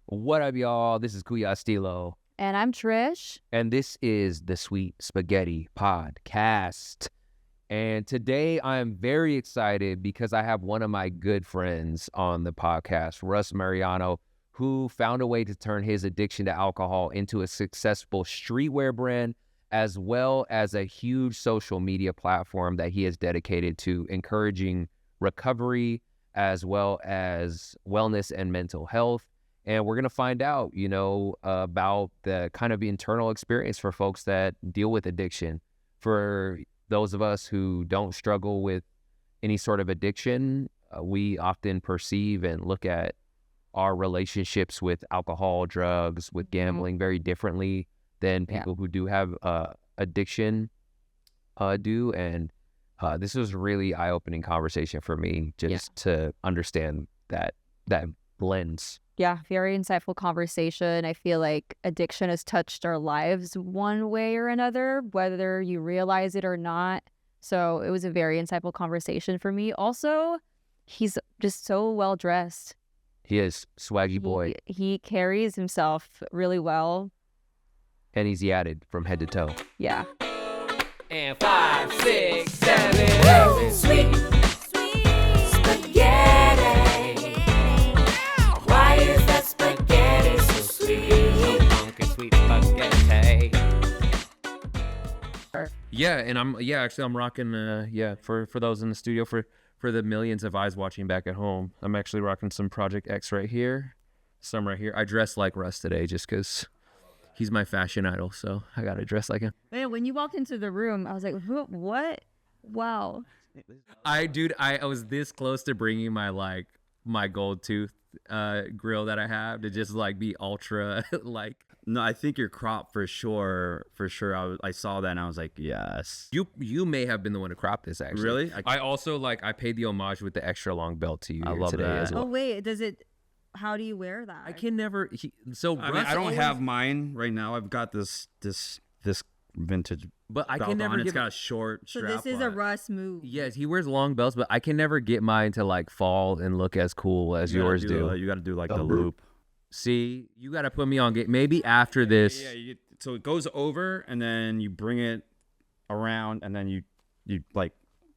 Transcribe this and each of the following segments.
What up, y'all? This is Kuya Estilo. And I'm Trish. And this is the Sweet Spaghetti Podcast. And today I am very excited because I have one of my good friends on the podcast, Russ Mariano, who found a way to turn his addiction to alcohol into a successful streetwear brand, as well as a huge social media platform that he has dedicated to encouraging recovery, as well as wellness and mental health. And we're going to find out, about the kind of internal experience for folks that deal with addiction. For those of us who don't struggle with any sort of addiction, we often perceive and look at our relationships with alcohol, drugs, with gambling very differently than people who do have addiction do. And this was a really eye-opening conversation for me just to understand that lens. Yeah, very insightful conversation. I feel like addiction has touched our lives one way or another, whether you realize it or not. So it was a very insightful conversation for me. Also, he's just so well dressed. He is swaggy boy. He carries himself really well. And he's yadded from head to toe. Yeah. And 5, 6, 7, 8. Sweet spaghetti. Why is that spaghetti so sweet? Sweet spaghetti. Yeah, and I'm rocking for those in the studio, for the millions of eyes watching back at home, I'm actually rocking some Project X right here, some right here. I dressed like Russ today just because he's my fashion idol, so I gotta dress like him. Man, when you walked into the room, I was like, what? Wow. I was this close to bringing my gold tooth grill that I have to just be ultra No, I think your crop for sure. I saw that and I was like, yes. You may have been the one to crop this, actually. Really? I also I paid the homage with the extra long belt to you I here love today that. as well. Oh, wait, how do you wear that? I can never. I don't have mine right now. I've got this vintage. But I belt can never on. get. It's got a short So strap. this is a Russ move. Yes, he wears long belts, but I can never get mine to fall and look as cool as yours do. You got to do the loop. See, you got to put me on game. Maybe after this. Yeah. So it goes over, and then you bring it around, and then you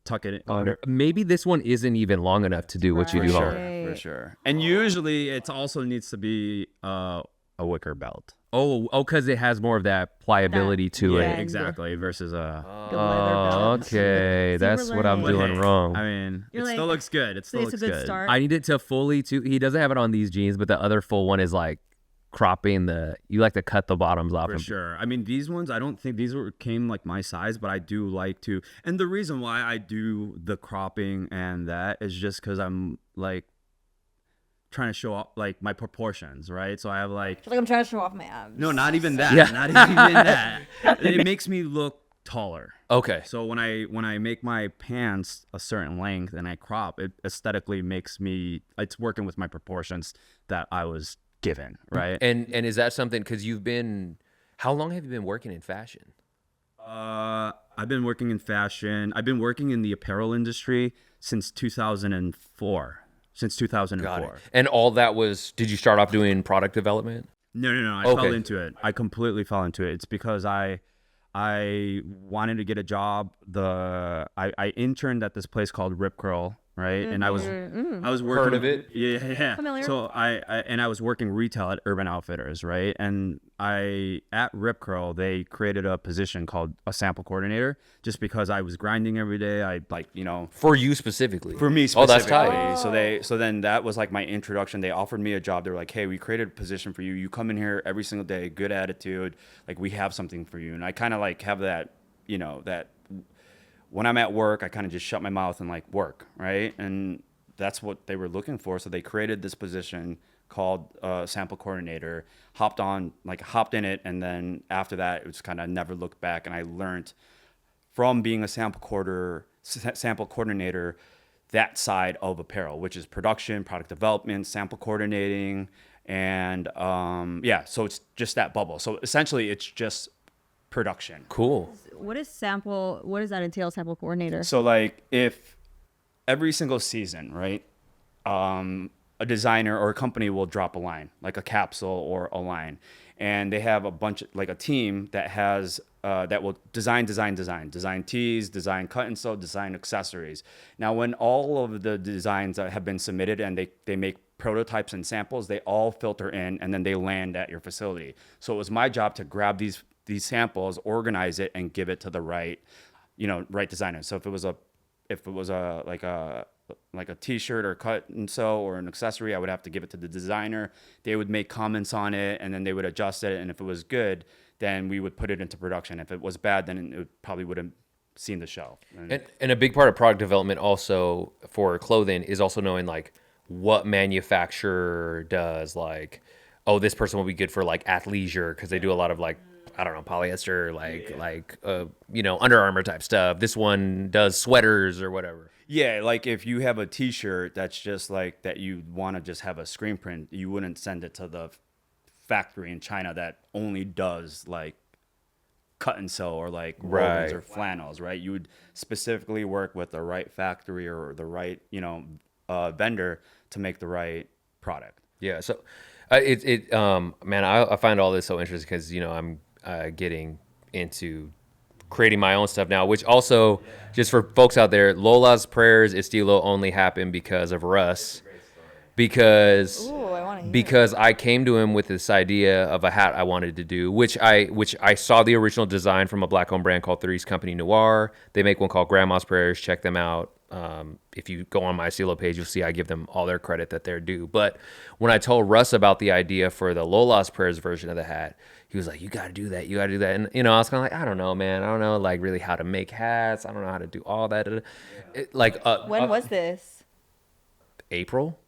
tuck it under. Maybe this one isn't even long enough to do what you do. For sure. And usually it also needs to be a wicker belt. Oh, because it has more of that pliability to Yeah, it. exactly. Versus a. Oh, okay. That's what I'm doing wrong. I mean, You're still looks good. It still it's looks a good start. I need it to fully he doesn't have it on these jeans, but the other full one is cropping you like to cut the bottoms off. For sure. I mean, these ones, I don't think these came my size, but I do like to. And the reason why I do the cropping and that is just because I'm trying to show off my proportions, right? So I have I feel like I'm trying to show off my abs. no, not even that. Yeah. Not even that. It makes me look taller. Okay. So when I make my pants a certain length and I crop, it aesthetically makes it's working with my proportions that I was given, right? And is that something, because how long have you been working in fashion? I've been working in fashion. I've been working in the apparel industry since 2004. Since 2004. Got it. And all that did you start off doing product development? No. I fell into it. I completely fell into it. It's because I wanted to get a job. I interned at this place called Rip Curl, right? And I was working. Heard of it? Yeah. Familiar. So I was working retail at Urban Outfitters, right? And at Rip Curl, they created a position called a sample coordinator, just because I was grinding every day. For you specifically? For me Oh, that's specifically. tight. So then that was my introduction. They offered me a job. They were like, hey, we created a position for you. You come in here every single day, good attitude. We have something for you. And I kind of have that, that when I'm at work, I kind of just shut my mouth and work, right? And that's what they were looking for. So they created this position called sample coordinator, hopped in it. And then after that, it was kind of never looked back. And I learned from being a sample coordinator, that side of apparel, which is production, product development, sample coordinating. And so it's just that bubble. So essentially it's just production. Cool. What does that entail, sample coordinator? So if every single season, right? a designer or a company will drop a line, like a capsule or a line, and they have a bunch of, like a team that has that will design tees, design cut and sew, design accessories. Now, when all of the designs have been submitted and they make prototypes and samples, they all filter in and then they land at your facility. So it was my job to grab these samples, organize it, and give it to the right designer. So if it was like a t-shirt or cut and sew or an accessory, I would have to give it to the designer. They would make comments on it and then they would adjust it. And if it was good, then we would put it into production. If it was bad, then it probably wouldn't seen the shelf. And a big part of product development also for clothing is also knowing like what manufacturer does, like, oh, this person will be good for like athleisure because they do a lot of like, I don't know, polyester, Under Armour type stuff. This one does sweaters or whatever. Yeah, like if you have a t-shirt that's just like that you want to just have a screen print, you wouldn't send it to the factory in China that only does like cut and sew or like wovens or flannels, right? You would specifically work with the right factory or the right, vendor to make the right product. Yeah. So man, I find all this so interesting because, I'm getting into creating my own stuff now, which also, just for folks out there, Lola's Prayers Estilo only happened because of Russ. Because I came to him with this idea of a hat I wanted to do, which I saw the original design from a black-owned brand called Three's Company Noir. They make one called Grandma's Prayers. Check them out. If you go on my Estilo page, you'll see I give them all their credit that they're due. But when I told Russ about the idea for the Lola's Prayers version of the hat, he was like, you got to do that. And, I was kind of like, I don't know, man. I don't know, like, really how to make hats. I don't know how to do all that. When was this? April?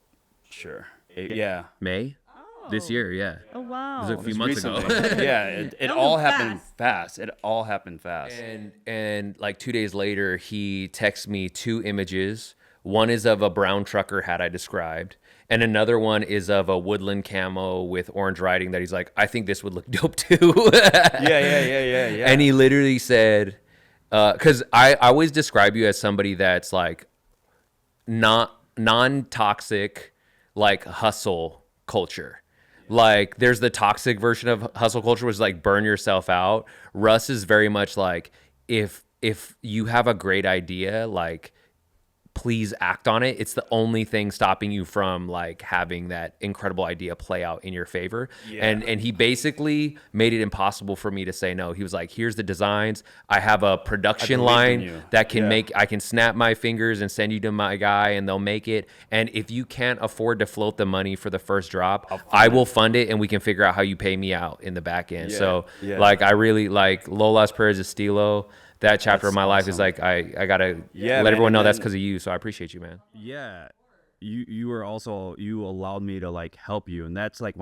Sure. Yeah. May? This year, yeah. Oh, wow. It was a few months ago. Yeah, it all happened fast. It all happened fast. And like 2 days later, he texts me 2 images. One is of a brown trucker hat I described, and another one is of a woodland camo with orange writing that he's like, I think this would look dope too. Yeah. And he literally said, because I always describe you as somebody that's like non-toxic, like hustle culture. Like there's the toxic version of hustle culture, which is like burn yourself out. Russ is very much like, if you have a great idea, like please act on it. It's the only thing stopping you from like having that incredible idea play out in your favor. Yeah. And he basically made it impossible for me to say no. He was like, here's the designs. I have a production line that can I can snap my fingers and send you to my guy and they'll make it. And if you can't afford to float the money for the first drop, I will fund it and we can figure out how you pay me out in the back end. Yeah. So like, I really like Lola's Prayers Estilo. That chapter of my life is like, I gotta let everyone know that's because of you. So I appreciate you, man. Yeah. You were also, you allowed me to like help you. And that's like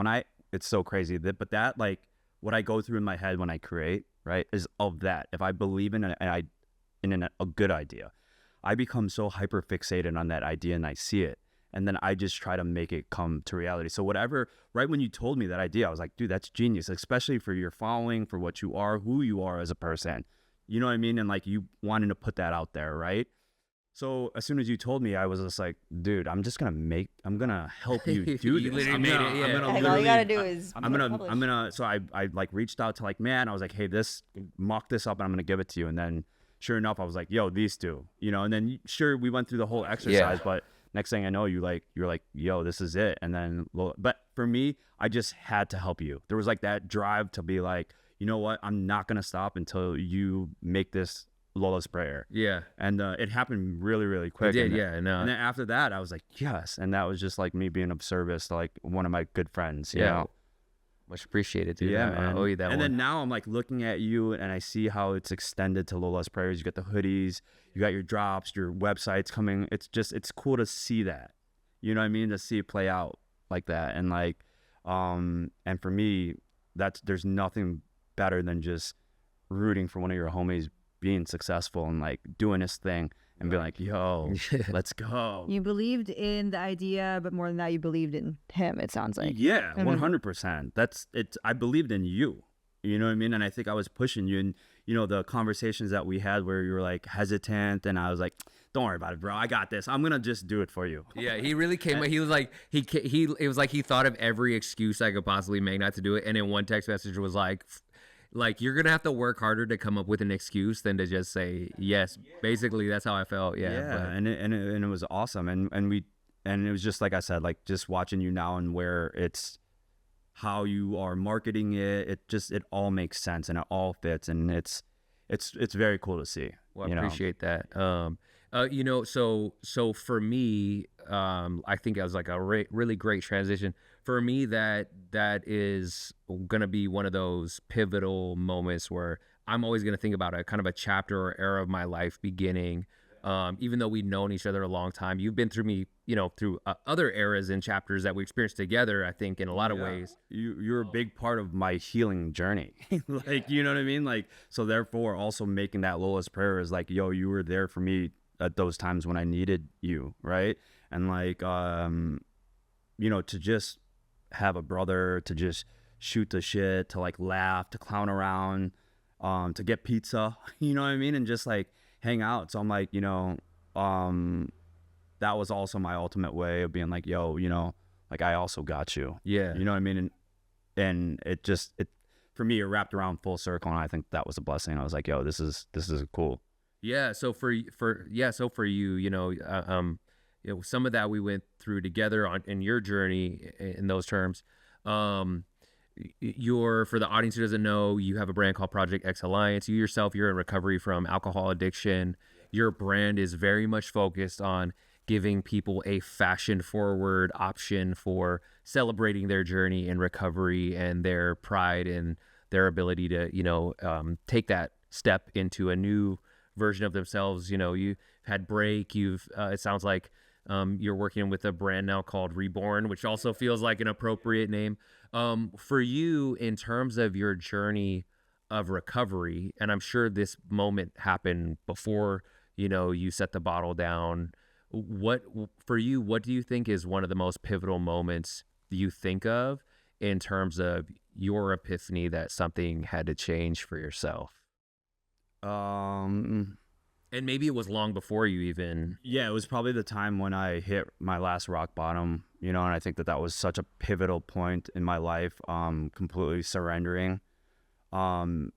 it's so crazy but that like what I go through in my head when I create, right, is of that. If I believe in a good idea, I become so hyper fixated on that idea and I see it. And then I just try to make it come to reality. So whatever, right when you told me that idea, I was like, dude, that's genius, especially for your following, for what you are, who you are as a person. You know what I mean? And like you wanting to put that out there, right? So as soon as you told me, I was just like, dude, I'm gonna help you do You this. literally made it, yeah. All you gotta do is so I like reached out to like, man, I was like, hey, mock this up and I'm gonna give it to you. And then sure enough, I was like, yo, these two, and then sure, we went through the whole exercise, but next thing I know, you're like, yo, this is it. And then, but for me, I just had to help you. There was like that drive to be like, you know what? I'm not going to stop until you make this Lola's Prayer. Yeah. And it happened really, really quick. It did, yeah. No. And then after that, I was like, yes. And that was just like me being of service to like one of my good friends, you know? Much appreciated, dude. Yeah, man. I owe you that one. And then now I'm like looking at you and I see how it's extended to Lola's Prayers. You got the hoodies, you got your drops, your websites coming. It's cool to see that. You know what I mean? To see it play out like that. And like, and for me, there's nothing better than just rooting for one of your homies being successful and like doing his thing and be like, yo, let's go. You believed in the idea, but more than that, you believed in him, it sounds like. Yeah, 100%. That's it. I believed in you. You know what I mean? And I think I was pushing you, and you know, the conversations that we had where you were like hesitant, and I was like, don't worry about it, bro. I got this. I'm gonna just do it for you. Yeah, he really came. He was like, it was like he thought of every excuse I could possibly make not to do it. And then one text message was like you're gonna have to work harder to come up with an excuse than to just say yes. Basically, that's how I felt. Yeah. And it was awesome, and it was just like I said, like just watching you now and where it's how you are marketing it. It all makes sense and it all fits, and it's very cool to see. Well, I appreciate that. You know, so for me, I think it was like a really great transition. For me, that is gonna be one of those pivotal moments where I'm always gonna think about a kind of a chapter or era of my life beginning. Even though we've known each other a long time, you've been through me, you know, through other eras and chapters that we experienced together. I think in a lot of ways, you're a big part of my healing journey. Like, you know what I mean? Like, so therefore, also making that lowest prayer is like, yo, you were there for me at those times when I needed you, right? And like, you know, to just have a brother, to just shoot the shit, to like laugh, to clown around, to get pizza, you know what I mean? And just like hang out. So I'm like, you know, that was also my ultimate way of being like, yo, you know, like I also got you. Yeah. You know what I mean? And it for me, it wrapped around full circle, and I think that was a blessing. I was like, yo, this is cool. Yeah. So for you, you know, some of that we went through together in your journey in those terms. For the audience who doesn't know, you have a brand called Project X Alliance. You yourself, you're in recovery from alcohol addiction. Your brand is very much focused on giving people a fashion forward option for celebrating their journey in recovery and their pride and their ability to, you know, take that step into a new version of themselves. You know, you've had break, it sounds like you're working with a brand now called Reborn, which also feels like an appropriate name. For you, in terms of your journey of recovery, and I'm sure this moment happened before, you know, you set the bottle down. For you, what do you think is one of the most pivotal moments you think of in terms of your epiphany that something had to change for yourself? And maybe it was long before you even. Yeah, it was probably the time when I hit my last rock bottom, you know, and I think that was such a pivotal point in my life, completely surrendering, having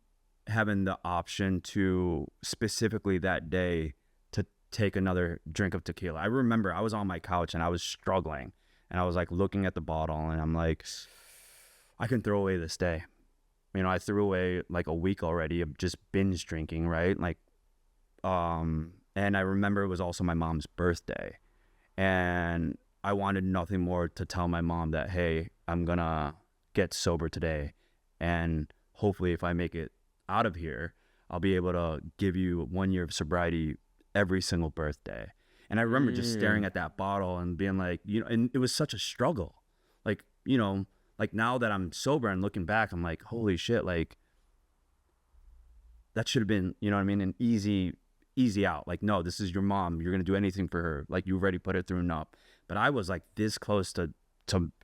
the option to specifically that day to take another drink of tequila. I remember I was on my couch and I was struggling, and I was like looking at the bottle, and I'm like, I can throw away this day. You know, I threw away like a week already of just binge drinking, right? Like, and I remember it was also my mom's birthday, and I wanted nothing more to tell my mom that, hey, I'm gonna get sober today, and hopefully if I make it out of here, I'll be able to give you 1 year of sobriety every single birthday. And I remember just staring at that bottle and being like, you know, and it was such a struggle. Like, you know, like now that I'm sober and looking back, I'm like, holy shit, like that should have been, you know what I mean, an easy out. Like, no, this is your mom. You're going to do anything for her. Like, you already put it through enough. But I was like this close to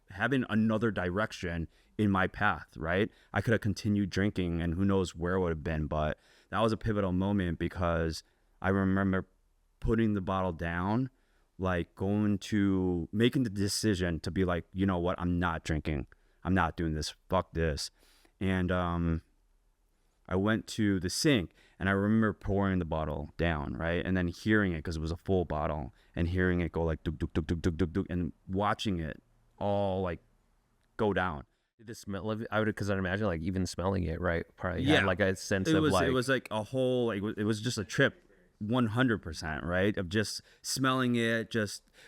having another direction in my path, right? I could have continued drinking and who knows where it would have been. But that was a pivotal moment because I remember putting the bottle down, like making the decision to be like, you know what? I'm not drinking. I'm not doing this. Fuck this. And I went to the sink and I remember pouring the bottle down, right? And then hearing it, because it was a full bottle, and hearing it go like duk duk duk duk duk duk duk, and watching it all like go down. Did the smell of it? Because I'd imagine like even smelling it, right? Probably had like a sense of like. It was like a whole, like it was just a trip, 100%, right? Of just smelling it,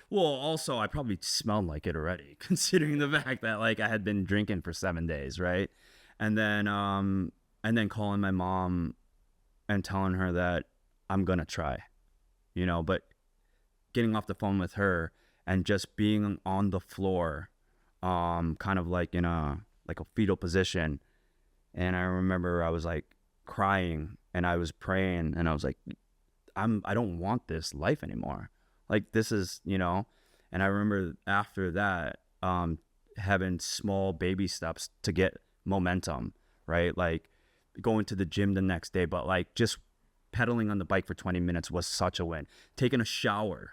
also I probably smelled like it already, considering the fact that like I had been drinking for 7 days, right? And then calling my mom and telling her that I'm gonna try, you know, but getting off the phone with her and just being on the floor, kind of like in a fetal position. And I remember I was like crying and I was praying and I was like, I don't want this life anymore. Like this is, you know. And I remember after that, having small baby steps to get momentum, right? Like going to the gym the next day, but like just pedaling on the bike for 20 minutes was such a win. Taking a shower.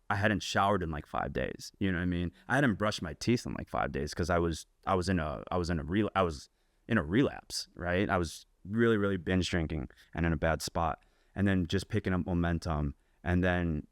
I hadn't showered in like 5 days. You know what I mean? I hadn't brushed my teeth in like 5 days because I was in a relapse, right? I was really, really binge drinking and in a bad spot. And then just picking up momentum. And then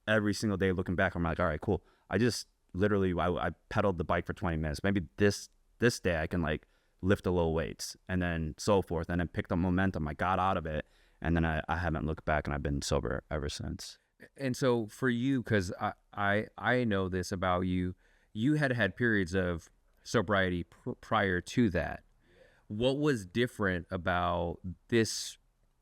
every single day looking back, I'm like, all right, cool. I just literally, I pedaled the bike for 20 minutes. Maybe this day I can like lift a little weights and then so forth. And then picked up momentum. I got out of it. And then I haven't looked back, and I've been sober ever since. And so for you, because I know this about you, you had periods of sobriety prior to that. What was different about this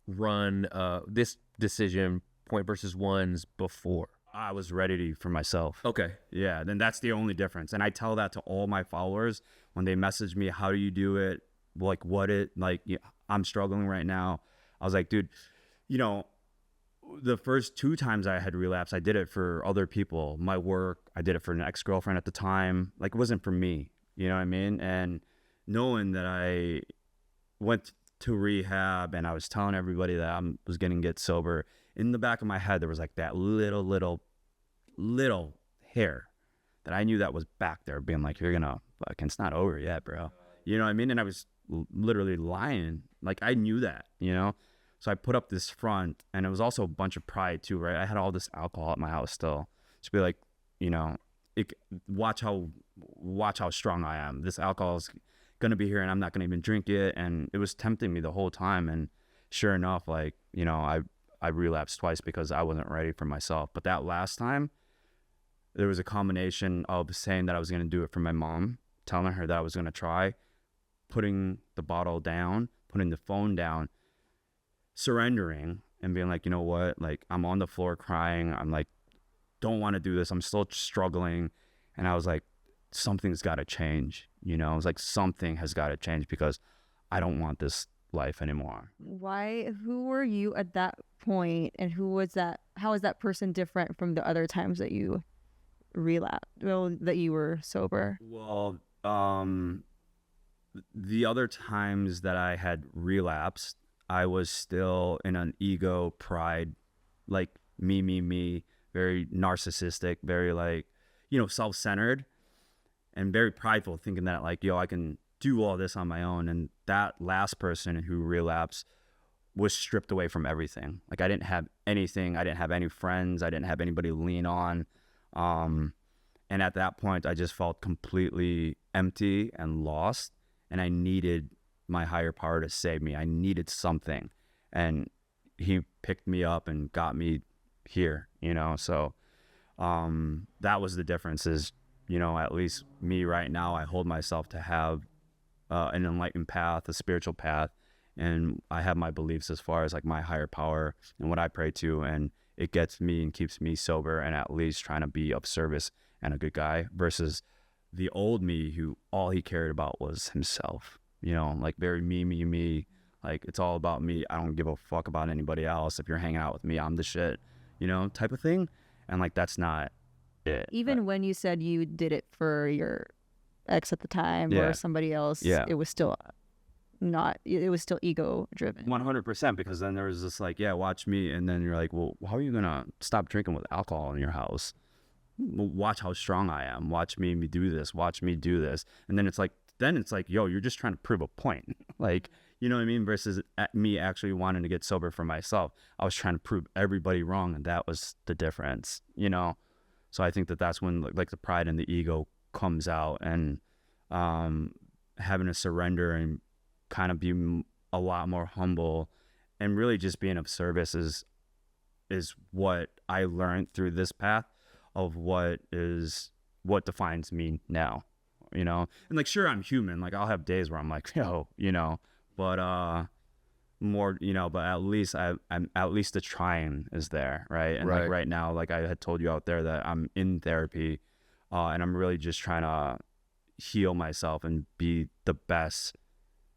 run, this decision point versus ones before? I was ready for myself. Okay. Yeah, then that's the only difference. And I tell that to all my followers when they message me, how do you do it? Like I'm struggling right now. I was like, dude, you know, the first 2 times I had relapse, I did it for other people, my work. I did it for an ex-girlfriend at the time. Like, it wasn't for me, you know what I mean? And knowing that I went to rehab and I was telling everybody that I was going to get sober, in the back of my head, there was like that little hair that I knew that was back there being like, you're going to fucking, it's not over yet, bro. You know what I mean? And I was literally lying. Like, I knew that, you know? So I put up this front, and it was also a bunch of pride too, right? I had all this alcohol at my house still. Just be like, you know, watch how strong I am. This alcohol is gonna be here, and I'm not gonna even drink it. And it was tempting me the whole time. And sure enough, like, you know, I relapsed twice because I wasn't ready for myself. But that last time, there was a combination of saying that I was gonna do it for my mom, telling her that I was gonna try, putting the bottle down, putting the phone down, surrendering and being like, you know what, like, I'm on the floor crying. I'm like, don't want to do this. I'm still struggling. And I was like, something's got to change. You know, I was like, something has got to change because I don't want this life anymore. Who were you at that point, and how was that person different from the other times that you that you were sober? Well, the other times that I had relapsed, I was still in an ego, pride, like me, very narcissistic, very like, you know, self-centered and very prideful, thinking that like, yo, I can do all this on my own. And that last person who relapsed was stripped away from everything. Like, I didn't have anything. I didn't have any friends. I didn't have anybody to lean on. And at that point, I just felt completely empty and lost. And I needed my higher power to save me. I needed something, and he picked me up and got me here, you know? So, that was the difference is, you know, at least me right now, I hold myself to have, an enlightened path, a spiritual path. And I have my beliefs as far as like my higher power and what I pray to. And it gets me and keeps me sober and at least trying to be of service and a good guy versus the old me who all he cared about was himself. You know, like very me, like it's all about me. I don't give a fuck about anybody else. If you're hanging out with me, I'm the shit, you know, type of thing. And like, that's not it. Even when you said you did it for your ex at the time or somebody else, it was still ego driven. 100%, because then there was this like, yeah, watch me. And then you're like, well, how are you going to stop drinking with alcohol in your house? Watch how strong I am. Watch me do this. Watch me do this. And then it's like, yo, you're just trying to prove a point. Like, you know what I mean? Versus me actually wanting to get sober for myself. I was trying to prove everybody wrong. And that was the difference, you know? So I think that that's when like the pride and the ego comes out, and having to surrender and kind of be a lot more humble and really just being of service is what I learned through this path of what defines me now. You know, and like, sure, I'm human. Like, I'll have days where I'm like, yo, you know, but more, you know, but at least I'm at least the trying is there, right? And like right now, like I had told you out there that I'm in therapy, and I'm really just trying to heal myself and be the best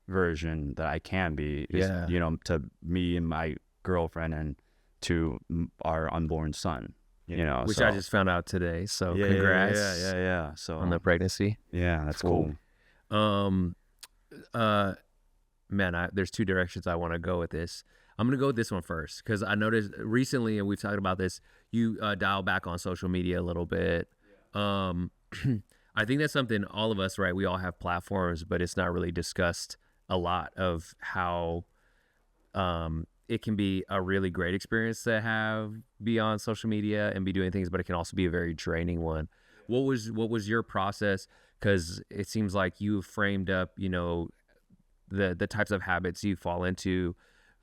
version that I can be. You know, to me and my girlfriend and to our unborn son. You know, which I just found out today. So congrats. Yeah. So on the pregnancy. Yeah, that's cool. Man, there's two directions I want to go with this. I'm going to go with this one first because I noticed recently, and we've talked about this, you dial back on social media a little bit. I think that's something all of us, right? We all have platforms, but it's not really discussed a lot of how it can be a really great experience to have be on social media and be doing things, but it can also be a very draining one. What was your process? Because it seems like you framed up, the types of habits you fall into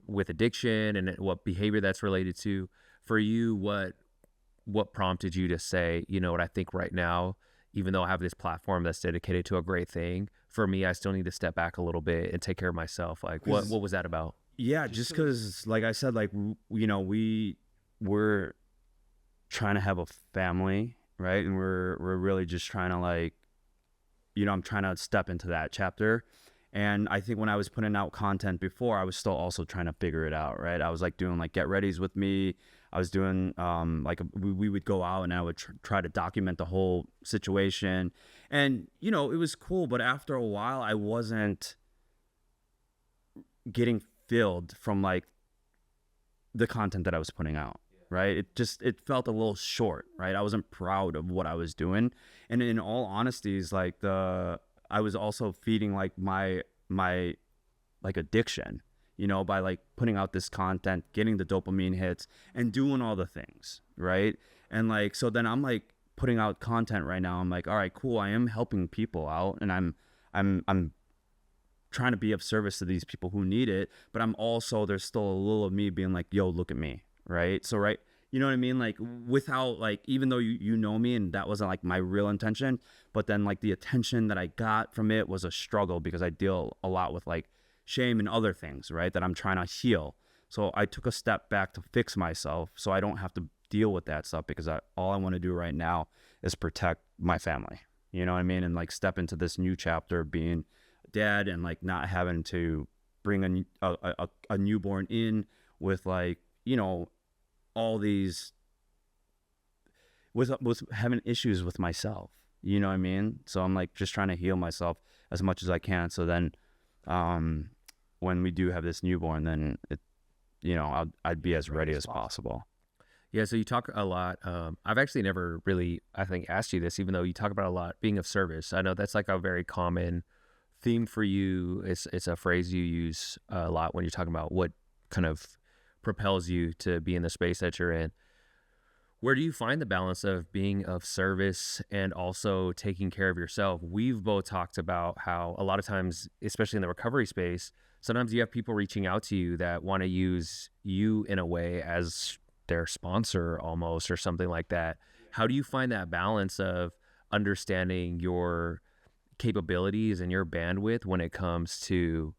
with addiction and what behavior that's related to. For you, what prompted you to say, you know what, I think right now, even though I have this platform that's dedicated to a great thing, for me, I still need to step back a little bit and take care of myself. Like, what was that about? Yeah, just because, like I said, like, we're trying to have a family, right? And we're really just trying to, like, I'm trying to step into that chapter. And I think when I was putting out content before, I was still also trying to figure it out, right? I was like doing like get readies with me. I was doing we would go out and I would try to document the whole situation. And, it was cool. But after a while, I wasn't getting filled from like the content that I was putting out, right? It felt a little short, right? I wasn't proud of what I was doing. And in all honesty, is like I was also feeding like my like addiction, by like putting out this content, getting the dopamine hits and doing all the things, right? And like, so then I'm like putting out content right now. I'm like, all right, cool. I am helping people out and I'm trying to be of service to these people who need it, but there's still a little of me being like, yo, look at me, right? So, right. You know what I mean? Like without like, even though you know me and that wasn't like my real intention, but then like the attention that I got from it was a struggle because I deal a lot with like shame and other things, right? That I'm trying to heal. So I took a step back to fix myself so I don't have to deal with that stuff because all I want to do right now is protect my family. You know what I mean? And like step into this new chapter of being a dad and like not having to bring a newborn in with like, all these with having issues with myself, you know what I mean? So I'm like just trying to heal myself as much as I can. So then, when we do have this newborn, then I'd be as ready as possible. Yeah. So you talk a lot. I've actually never really, I think, asked you this, even though you talk about a lot being of service. I know that's like a very common theme for you. It's a phrase you use a lot when you're talking about what kind of propels you to be in the space that you're in. Where do you find the balance of being of service and also taking care of yourself? We've both talked about how a lot of times, especially in the recovery space, sometimes you have people reaching out to you that want to use you in a way as their sponsor almost or something like that. How do you find that balance of understanding your capabilities and your bandwidth when it comes to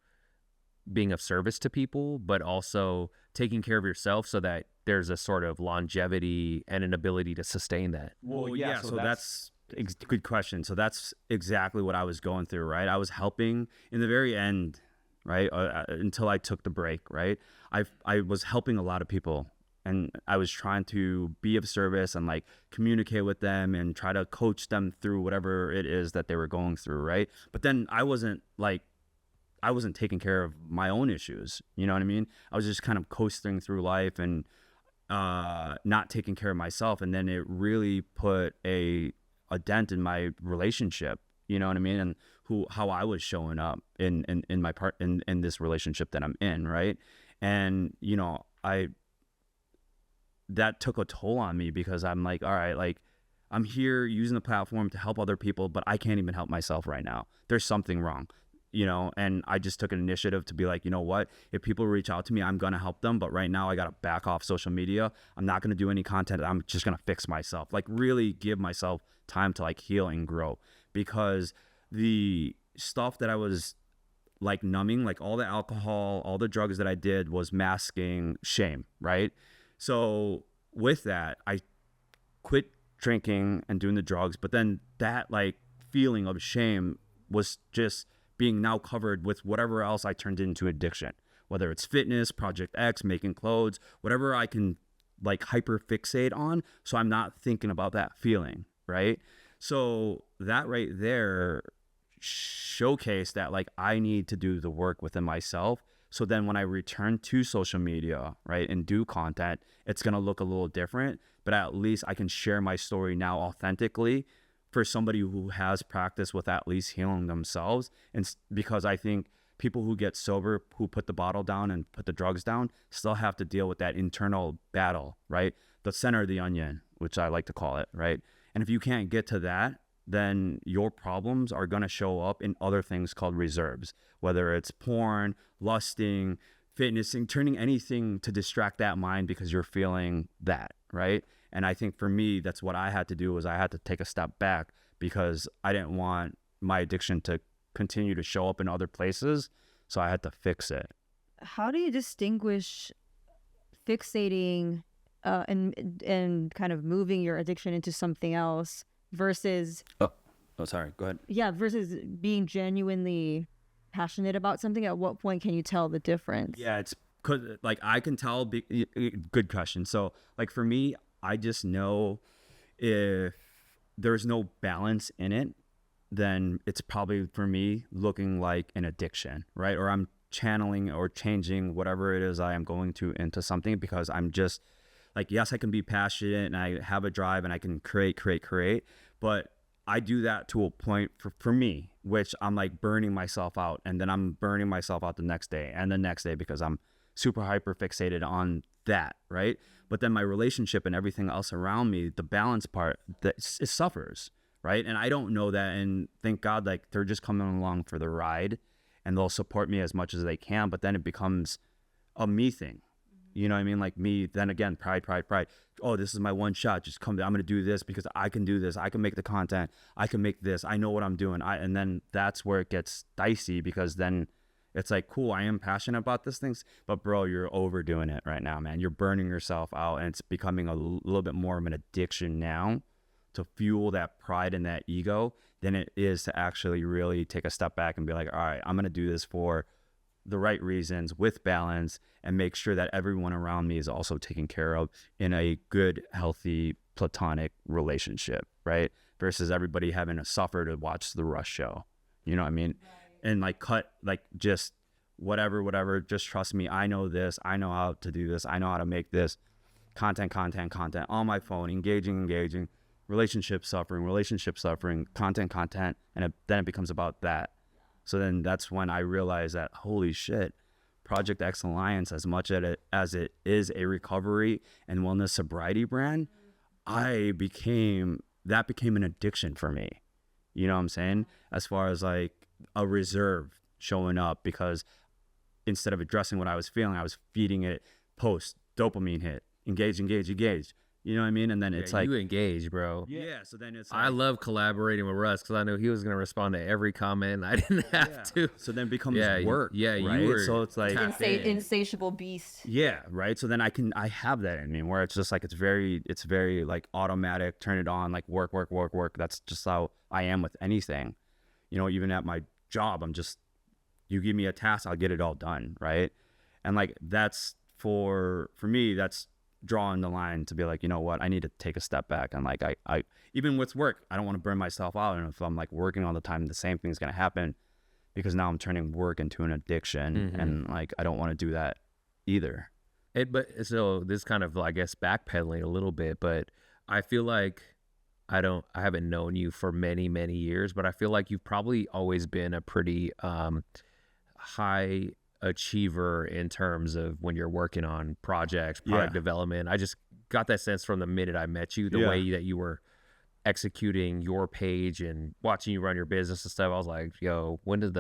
being of service to people, but also taking care of yourself so that there's a sort of longevity and an ability to sustain that? Well, yeah. So that's a good question. So that's exactly what I was going through, right? I was helping in the very end, right? Until I took the break, right? I was helping a lot of people and I was trying to be of service and like communicate with them and try to coach them through whatever it is that they were going through, right? But then I wasn't taking care of my own issues. You know what I mean? I was just kind of coasting through life and not taking care of myself. And then it really put a dent in my relationship. You know what I mean? And how I was showing up in my part in this relationship that I'm in, right? And that took a toll on me because I'm like, all right, like I'm here using the platform to help other people, but I can't even help myself right now. There's something wrong. And I just took an initiative to be like, you know what, if people reach out to me, I'm going to help them. But right now I got to back off social media. I'm not going to do any content. I'm just going to fix myself, like really give myself time to like heal and grow, because the stuff that I was like numbing, like all the alcohol, all the drugs that I did was masking shame. Right. So with that, I quit drinking and doing the drugs, but then that like feeling of shame was just being now covered with whatever else I turned into addiction, whether it's fitness, Project X, making clothes, whatever I can like hyper fixate on. So I'm not thinking about that feeling, right? So that right there showcase that like I need to do the work within myself. So then when I return to social media, right, and do content, it's going to look a little different, but at least I can share my story now authentically for somebody who has practiced with at least healing themselves. And because I think people who get sober, who put the bottle down and put the drugs down, still have to deal with that internal battle, right? The center of the onion, which I like to call it, right? And if you can't get to that, then your problems are going to show up in other things called reserves, whether it's porn, lusting, fitnessing, turning anything to distract that mind because you're feeling that, right? And I think for me, that's what I had to do, was I had to take a step back because I didn't want my addiction to continue to show up in other places. So I had to fix it. How do you distinguish fixating and kind of moving your addiction into something else versus Sorry, go ahead. versus being genuinely passionate about something? At what point can you tell the difference? Yeah, it's cause like I can tell. Good question. So like for me, I just know if there's no balance in it, then it's probably for me looking like an addiction, right? Or I'm channeling or changing whatever it is I am going to into something because I'm just like, yes, I can be passionate and I have a drive and I can create, but I do that to a point for me, which I'm like burning myself out, and then I'm burning myself out the next day and the next day because I'm super hyper fixated on that, right? But then my relationship and everything else around me, the balance part, that it suffers, right? And I don't know that, and thank God, like they're just coming along for the ride and they'll support me as much as they can, but then it becomes a me thing. You know what I mean? Like me, then again, pride. Oh, this is my one shot. Just come, I'm going to do this because I can do this. I can make the content. I can make this. I know what I'm doing. And then that's where it gets dicey because then it's like, cool, I am passionate about these things, but bro, you're overdoing it right now, man. You're burning yourself out and it's becoming a little bit more of an addiction now to fuel that pride and that ego than it is to actually really take a step back and be like, all right, I'm going to do this for the right reasons with balance and make sure that everyone around me is also taken care of in a good, healthy, platonic relationship, right? Versus everybody having to suffer to watch the Rush show. You know what I mean? Right. And like cut, like just whatever, just trust me. I know this. I know how to do this. I know how to make this content on my phone, engaging, relationship suffering, content. And then it becomes about that. So then that's when I realized that, holy shit, Project X Alliance, as much as it is a recovery and wellness sobriety brand, that became an addiction for me. You know what I'm saying? As far as like a reserve showing up, because instead of addressing what I was feeling, I was feeding it post, dopamine hit, engage. You know what I mean? And then it's like, you engage, bro. Yeah. So then it's like, I love collaborating with Russ because I knew he was going to respond to every comment. I didn't have to. So then it becomes work. Right? You were, so it's like insatiable beast. Yeah. Right. So then I have that in me where it's just like, it's very like automatic, turn it on, like work. That's just how I am with anything. You know, even at my job, you give me a task, I'll get it all done. Right. And like, that's for me, that's drawing the line to be like, you know what, I need to take a step back. And like I even with work, I don't want to burn myself out, and if I'm like working all the time, the same thing's going to happen because now I'm turning work into an addiction. And like I don't want to do that either. But so this kind of, I guess, backpedaling a little bit, but I feel like I haven't known you for many years, but I feel like you've probably always been a pretty high achiever in terms of when you're working on projects, product development. I just got that sense from the minute I met you, the way that you were executing your page and watching you run your business and stuff. I was like, yo, what does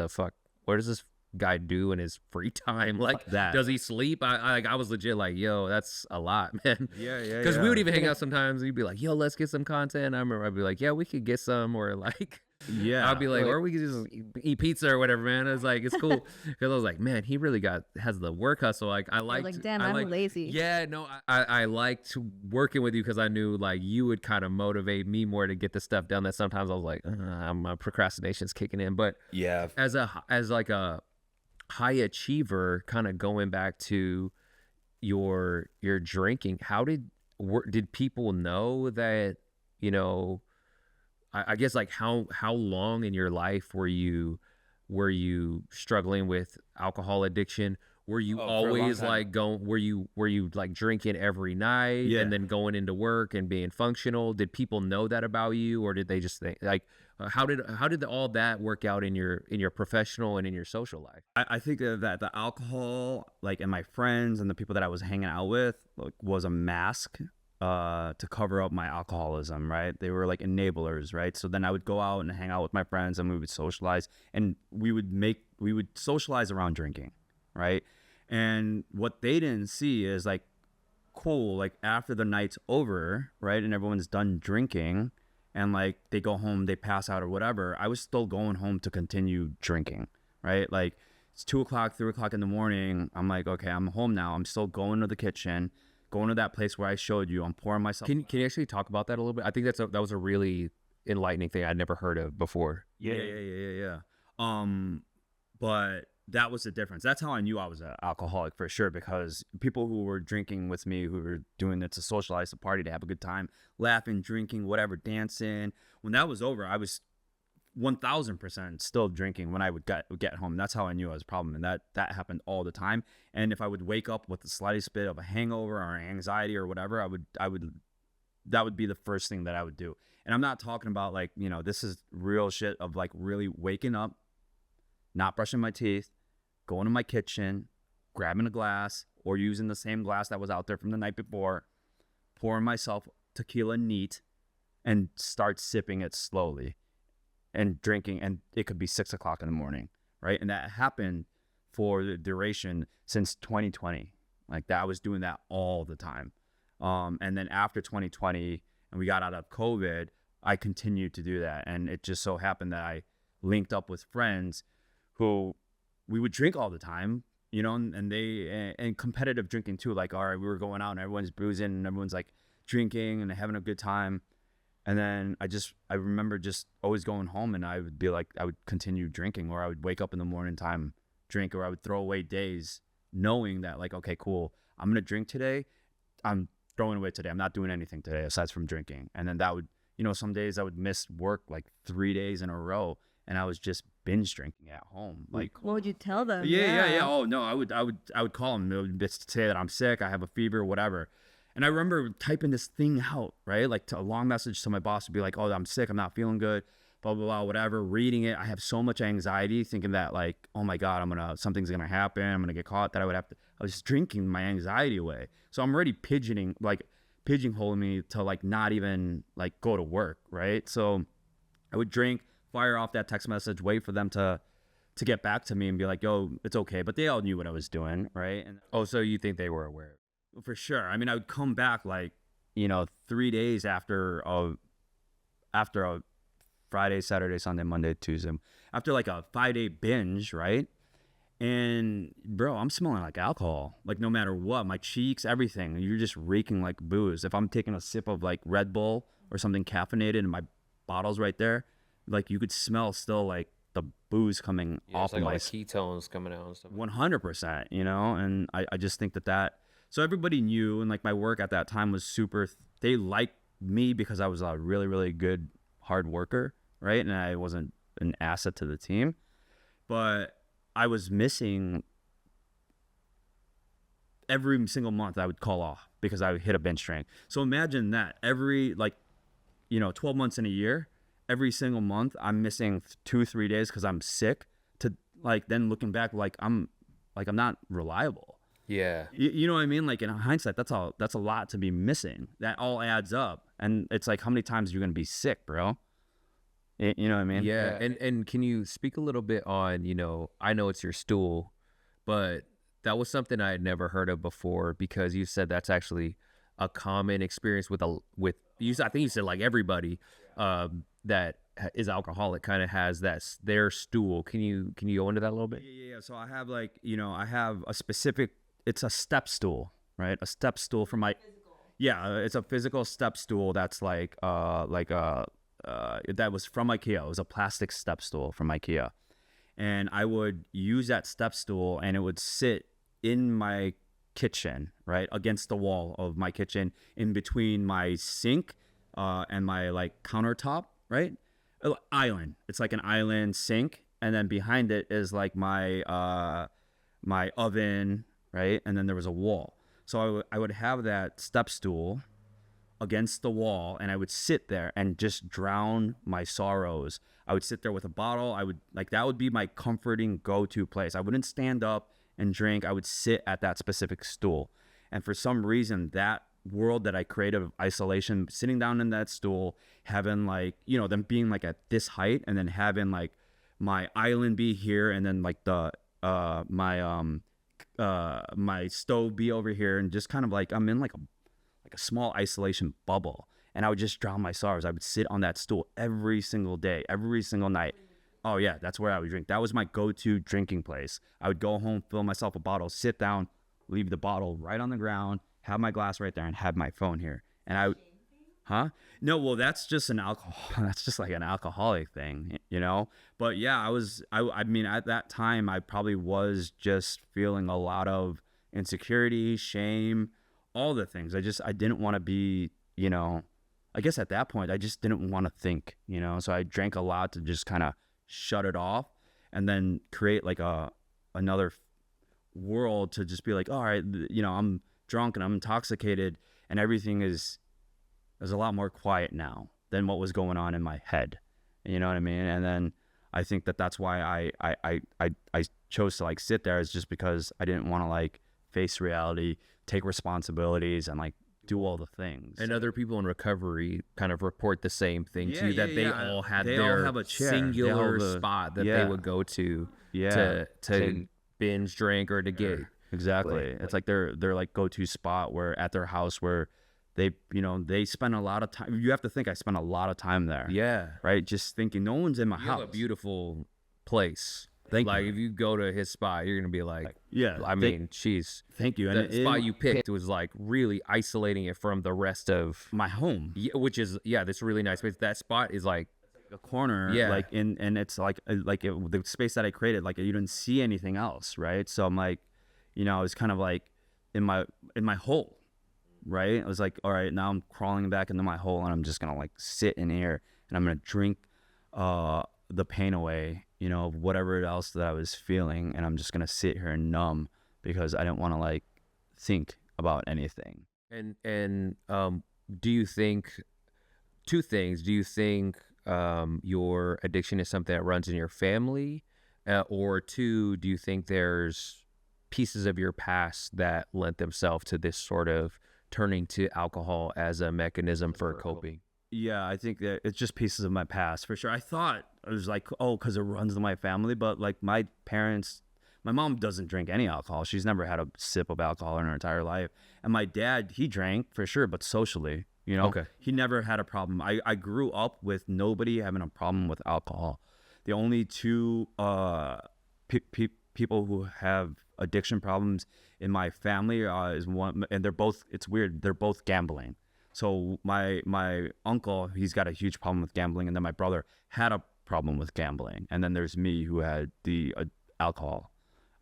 this guy do in his free time? Like that. Does he sleep? I was legit like, yo, that's a lot, man. Yeah. Because we would even hang out sometimes. You'd be like, yo, let's get some content. I remember I'd be like, yeah, we could get some, or like, yeah, I'd be like, or we could just eat pizza or whatever, man. It's like, it's cool. Because I was like, man, he really has the work hustle. Like, I'm lazy. Yeah, no, I liked working with you because I knew like you would kind of motivate me more to get the stuff done that sometimes I was like, my procrastination's kicking in. But yeah, as like a high achiever, kind of going back to your drinking, how did people know that, you know, I guess like how long in your life were you were you struggling with alcohol addiction? Were you Oh, for a long always time. like were you like drinking every night Yeah. and then going into work and being functional? Did people know that about you, or did they just think like how did all that work out in your professional and in your social life? I think that the alcohol, like, and my friends and the people that I was hanging out with, like, was a mask to cover up my alcoholism, right? They were like enablers, right? So then I would go out and hang out with my friends and we would socialize, and we would socialize around drinking, right? And what they didn't see is like, cool, like after the night's over, right, and everyone's done drinking and like they go home, they pass out or whatever, I was still going home to continue drinking, right? Like it's 2 o'clock, 3 o'clock in the morning. I'm like, okay, I'm home now. I'm still going to the kitchen, going to that place where I showed you. I'm pouring myself. Can you actually talk about that a little bit? I think that was a really enlightening thing I'd never heard of before. Yeah. But that was the difference. That's how I knew I was an alcoholic for sure, because people who were drinking with me, who were doing it to socialize, the party, to have a good time, laughing, drinking, whatever, dancing. When that was over, I was 1000% still drinking when I would get home. That's how I knew I was a problem, and that happened all the time. And if I would wake up with the slightest bit of a hangover or anxiety or whatever, that would be the first thing that I would do. And I'm not talking about like, this is real shit of like really waking up, not brushing my teeth, going to my kitchen, grabbing a glass or using the same glass that was out there from the night before, pouring myself tequila neat and start sipping it slowly and drinking. And it could be 6 o'clock in the morning, right? And that happened for the duration since 2020. Like that, I was doing that all the time. And then after 2020 and we got out of COVID, I continued to do that. And it just so happened that I linked up with friends who we would drink all the time, and competitive drinking too. Like, all right, we were going out and everyone's boozing and everyone's like drinking and having a good time. And then I remember just always going home and I would be like, I would continue drinking, or I would wake up in the morning time, drink, or I would throw away days knowing that like, okay, cool, I'm going to drink today. I'm throwing away today. I'm not doing anything today aside from drinking. And then that would, some days I would miss work like 3 days in a row and I was just binge drinking at home. Like, What would you tell them? yeah. Oh no, I would call them. They would just say that I'm sick, I have a fever, whatever. And I remember typing this thing out, right? Like a long message to my boss would be like, oh, I'm sick, I'm not feeling good, blah, blah, blah, whatever. Reading it, I have so much anxiety thinking that like, oh my God, something's gonna happen, I'm gonna get caught, that I was just drinking my anxiety away. So I'm already pigeonholing me to like not even like go to work, right? So I would drink, fire off that text message, wait for them to get back to me and be like, yo, it's okay. But they all knew what I was doing, right? And So you think they were aware? for sure. I mean, I would come back like, 3 days after a Friday, Saturday, Sunday, Monday, Tuesday, after like a 5-day binge, right? And bro, I'm smelling like alcohol, like no matter what, my cheeks, everything. You're just reeking like booze. If I'm taking a sip of like Red Bull or something caffeinated and my bottle's right there, like you could smell still like the booze coming off of my ketones coming out and stuff. 100%, and I just think that so everybody knew, and like my work at that time was super, they liked me because I was a really, really good hard worker, right? And I wasn't an asset to the team, but I was missing every single month. I would call off because I would hit a bench strength. So imagine that every 12 months in a year, every single month I'm missing 2-3 days because I'm sick, to like then looking back like I'm not reliable. Yeah. You know what I mean? Like in hindsight, that's a lot to be missing. That all adds up. And it's like, how many times are you going to be sick, bro? You know what I mean? Yeah. And can you speak a little bit on, I know it's your stool, but that was something I had never heard of before, because you said that's actually a common experience with I think you said like everybody that is alcoholic kind of has their stool. Can you go into that a little bit? Yeah. So I have I have a specific, it's a step stool, right? A step stool for my, it's a physical step stool that's that was from IKEA. It was a plastic step stool from IKEA. And I would use that step stool and it would sit in my kitchen, right? Against the wall of my kitchen, in between my sink and my like countertop, right? Island. It's like an island sink. and then behind it is like my oven, right? And then there was a wall. So I would have that step stool against the wall, and I would sit there and just drown my sorrows. I would sit there with a bottle. I would like, that would be my comforting go-to place. I wouldn't stand up and drink. I would sit at that specific stool. And for some reason, that world that I created of isolation, sitting down in that stool, having like, you know, them being like at this height, and then having like my island be here, and then like the my stove be over here, and just kind of like I'm in like a small isolation bubble, and I would just drown my sorrows. I would sit on that stool every single day, every single night. Oh yeah, that's where I would drink. That was my go-to drinking place. I would go home, fill myself a bottle, sit down, leave the bottle right on the ground, have my glass right there, and have my phone here. And no, well, that's just an alcohol. That's just like an alcoholic thing, you know? But yeah, I mean, at that time, I probably was just feeling a lot of insecurity, shame, all the things. I didn't want to be, you know, I guess at that point, I just didn't want to think, you know? So I drank a lot to just kind of shut it off, and then create like another world to just be like, all right, you know, I'm drunk and I'm intoxicated, and everything is a lot more quiet now than what was going on in my head. You know what I mean? And then I think that's why I chose to like sit there, is just because I didn't want to like face reality, take responsibilities, and like do all the things. And other people in recovery kind of report the same thing too, that they all had they their all have a chair. singular spot that they would go to to binge drink or to get. Exactly. It's like their like go-to spot where at their house where they, you know, they spend a lot of time. You have to think I spent a lot of time there. Yeah. Right? Just thinking no one's in my house. Have a beautiful place. Thank like you. if you go to his spot, you're gonna be like, yeah. I mean, jeez. Thank you. And the spot you picked was like really isolating it from the rest of my home. Yeah, which is that's really nice. But that spot is like a corner, like and it's like the space that I created, like you didn't see anything else, right? So I'm like, you know, I was kind of like in my hole, right? It was like, all right, now I'm crawling back into my hole, and I'm just gonna like sit in here, and I'm gonna drink the pain away, you know, of whatever else that I was feeling, and I'm just gonna sit here and numb because I didn't want to like think about anything. And do you think two things? Do you think your addiction is something that runs in your family, or two, do you think there's pieces of your past that lent themselves to this sort of turning to alcohol as a mechanism for coping? Yeah, I think that it's just pieces of my past for sure. I thought it was like, oh, because it runs in my family, but like my parents, my mom doesn't drink any alcohol. She's never had a sip of alcohol in her entire life. And my dad, he drank for sure, but socially, you know, he never had a problem. I grew up with nobody having a problem with alcohol. The only two people who have addiction problems in my family is one, and they're both, it's weird, they're both gambling. So my uncle, he's got a huge problem with gambling, and then my brother had a problem with gambling, and then there's me who had the alcohol.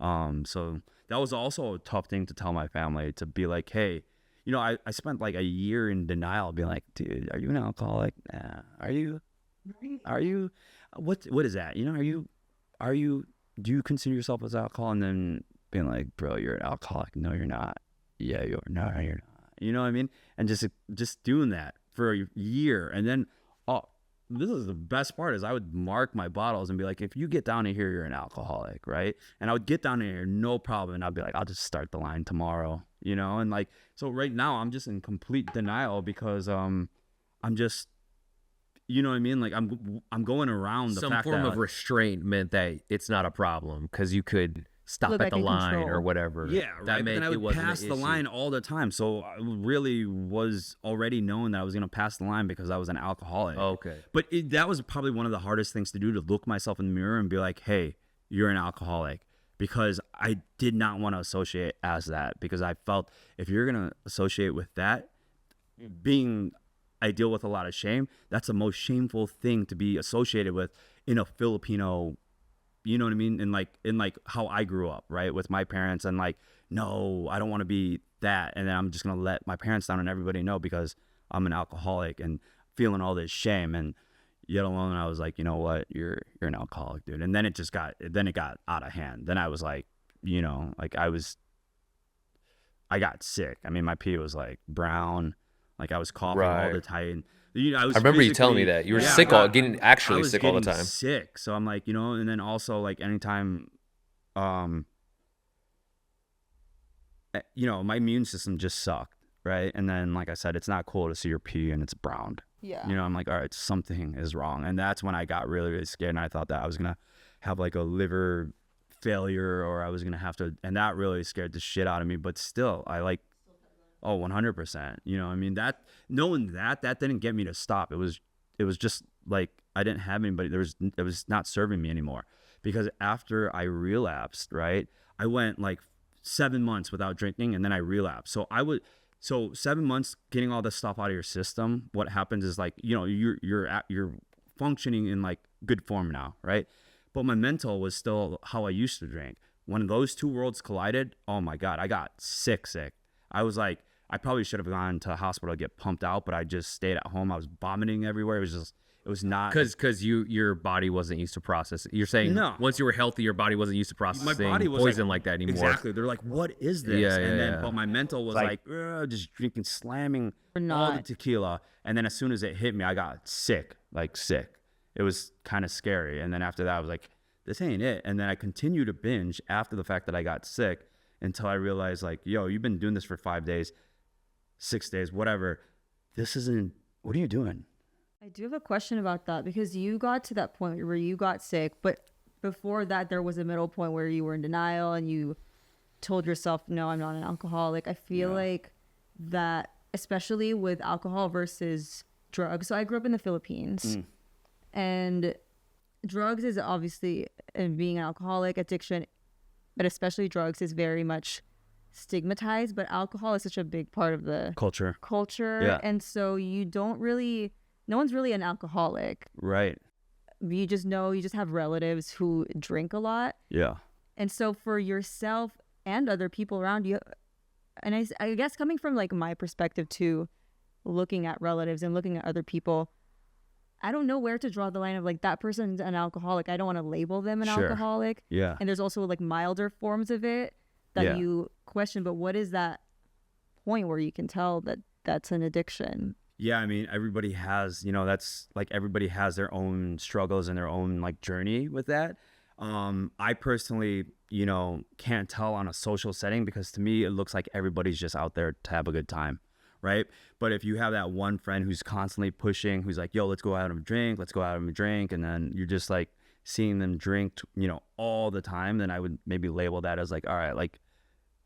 So that was also a tough thing to tell my family, to be like, hey, you know, I spent like a year in denial, being like, dude, are you an alcoholic? Nah. Are you? What is that? You know, do you consider yourself as alcohol? And then being like, bro, you're an alcoholic. No, you're not. Yeah, you're not. You know what I mean? And just doing that for a year. And then, this is the best part, is I would mark my bottles and be like, if you get down to here, you're an alcoholic, right? And I would get down to here, no problem. And I'd be like, I'll just start the line tomorrow, you know? And like, so right now I'm just in complete denial because I'm just, you know what I mean? Like I'm going around the some fact form that of restraint meant that it's not a problem because you could stop Look at like the in line control. or whatever. Yeah, right. That But meant then I it would wasn't pass an the issue. line all the time. So I really was already knowing that I was going to pass the line because I was an alcoholic. Okay. But that was probably one of the hardest things to do, to look myself in the mirror and be like, hey, you're an alcoholic. Because I did not want to associate as that, because I felt if you're going to associate with that, I deal with a lot of shame. That's the most shameful thing to be associated with in a Filipino, you know what I mean? In like how I grew up, right? With my parents, and like, no, I don't want to be that. And then I'm just going to let my parents down and everybody know because I'm an alcoholic and feeling all this shame. And, Yet alone, I was like, you know what, you're an alcoholic, dude. And then it got out of hand. Then I was like, you know, like I got sick. I mean, my pee was like brown, like I was coughing all the time. You know, I remember you telling me that you were sick, getting sick all the time. Sick. So I'm like, you know, and then also like anytime, you know, my immune system just sucked, right? And then, like I said, it's not cool to see your pee and it's browned. Yeah. You know, I'm like, all right, something is wrong. And that's when I got really, really scared. And I thought that I was going to have like a liver failure, or I was going to have to, and that really scared the shit out of me. But still, I like, 100%. You know, I mean, that knowing that didn't get me to stop. It was just like I didn't have anybody. It was not serving me anymore, because after I relapsed, right, I went like 7 months without drinking, and then I relapsed. So 7 months getting all this stuff out of your system. What happens is, like, you know, you're functioning in like good form now, right? But my mental was still how I used to drink. When those two worlds collided, oh my God, I got sick. I was like, I probably should have gone to a hospital to get pumped out, but I just stayed at home. I was vomiting everywhere. It was not because your body wasn't used to process. You're saying once you were healthy, your body wasn't used to processing my body was poison like that anymore. Exactly. They're like, what is this? But my mental was like just drinking, slamming all the tequila. And then as soon as it hit me, I got sick. It was kind of scary. And then after that, I was like, this ain't it. And then I continued to binge after the fact that I got sick, until I realized, like, yo, you've been doing this for 5 days, 6 days, whatever. This isn't, what are you doing? I do have a question about that, because you got to that point where you got sick, but before that, there was a middle point where you were in denial and you told yourself, no, I'm not an alcoholic. I feel like that, especially with alcohol versus drugs. So I grew up in the Philippines, and drugs is obviously, and being an alcoholic, addiction, but especially drugs, is very much stigmatized. But alcohol is such a big part of the Culture. Yeah. And so no one's really an alcoholic. Right. You just have relatives who drink a lot. Yeah. And so for yourself and other people around you, and I guess coming from like my perspective too, looking at relatives and looking at other people, I don't know where to draw the line of like, that person's an alcoholic. I don't want to label them an alcoholic. Yeah. And there's also like milder forms of it that you question. But what is that point where you can tell that that's an addiction? Yeah, I mean, everybody has, you know, that's like, everybody has their own struggles and their own like journey with that. I personally, you know, can't tell on a social setting, because to me, it looks like everybody's just out there to have a good time. Right. But if you have that one friend who's constantly pushing, who's like, yo, let's go out and drink. And then you're just like seeing them drink, you know, all the time, then I would maybe label that as like, all right, like,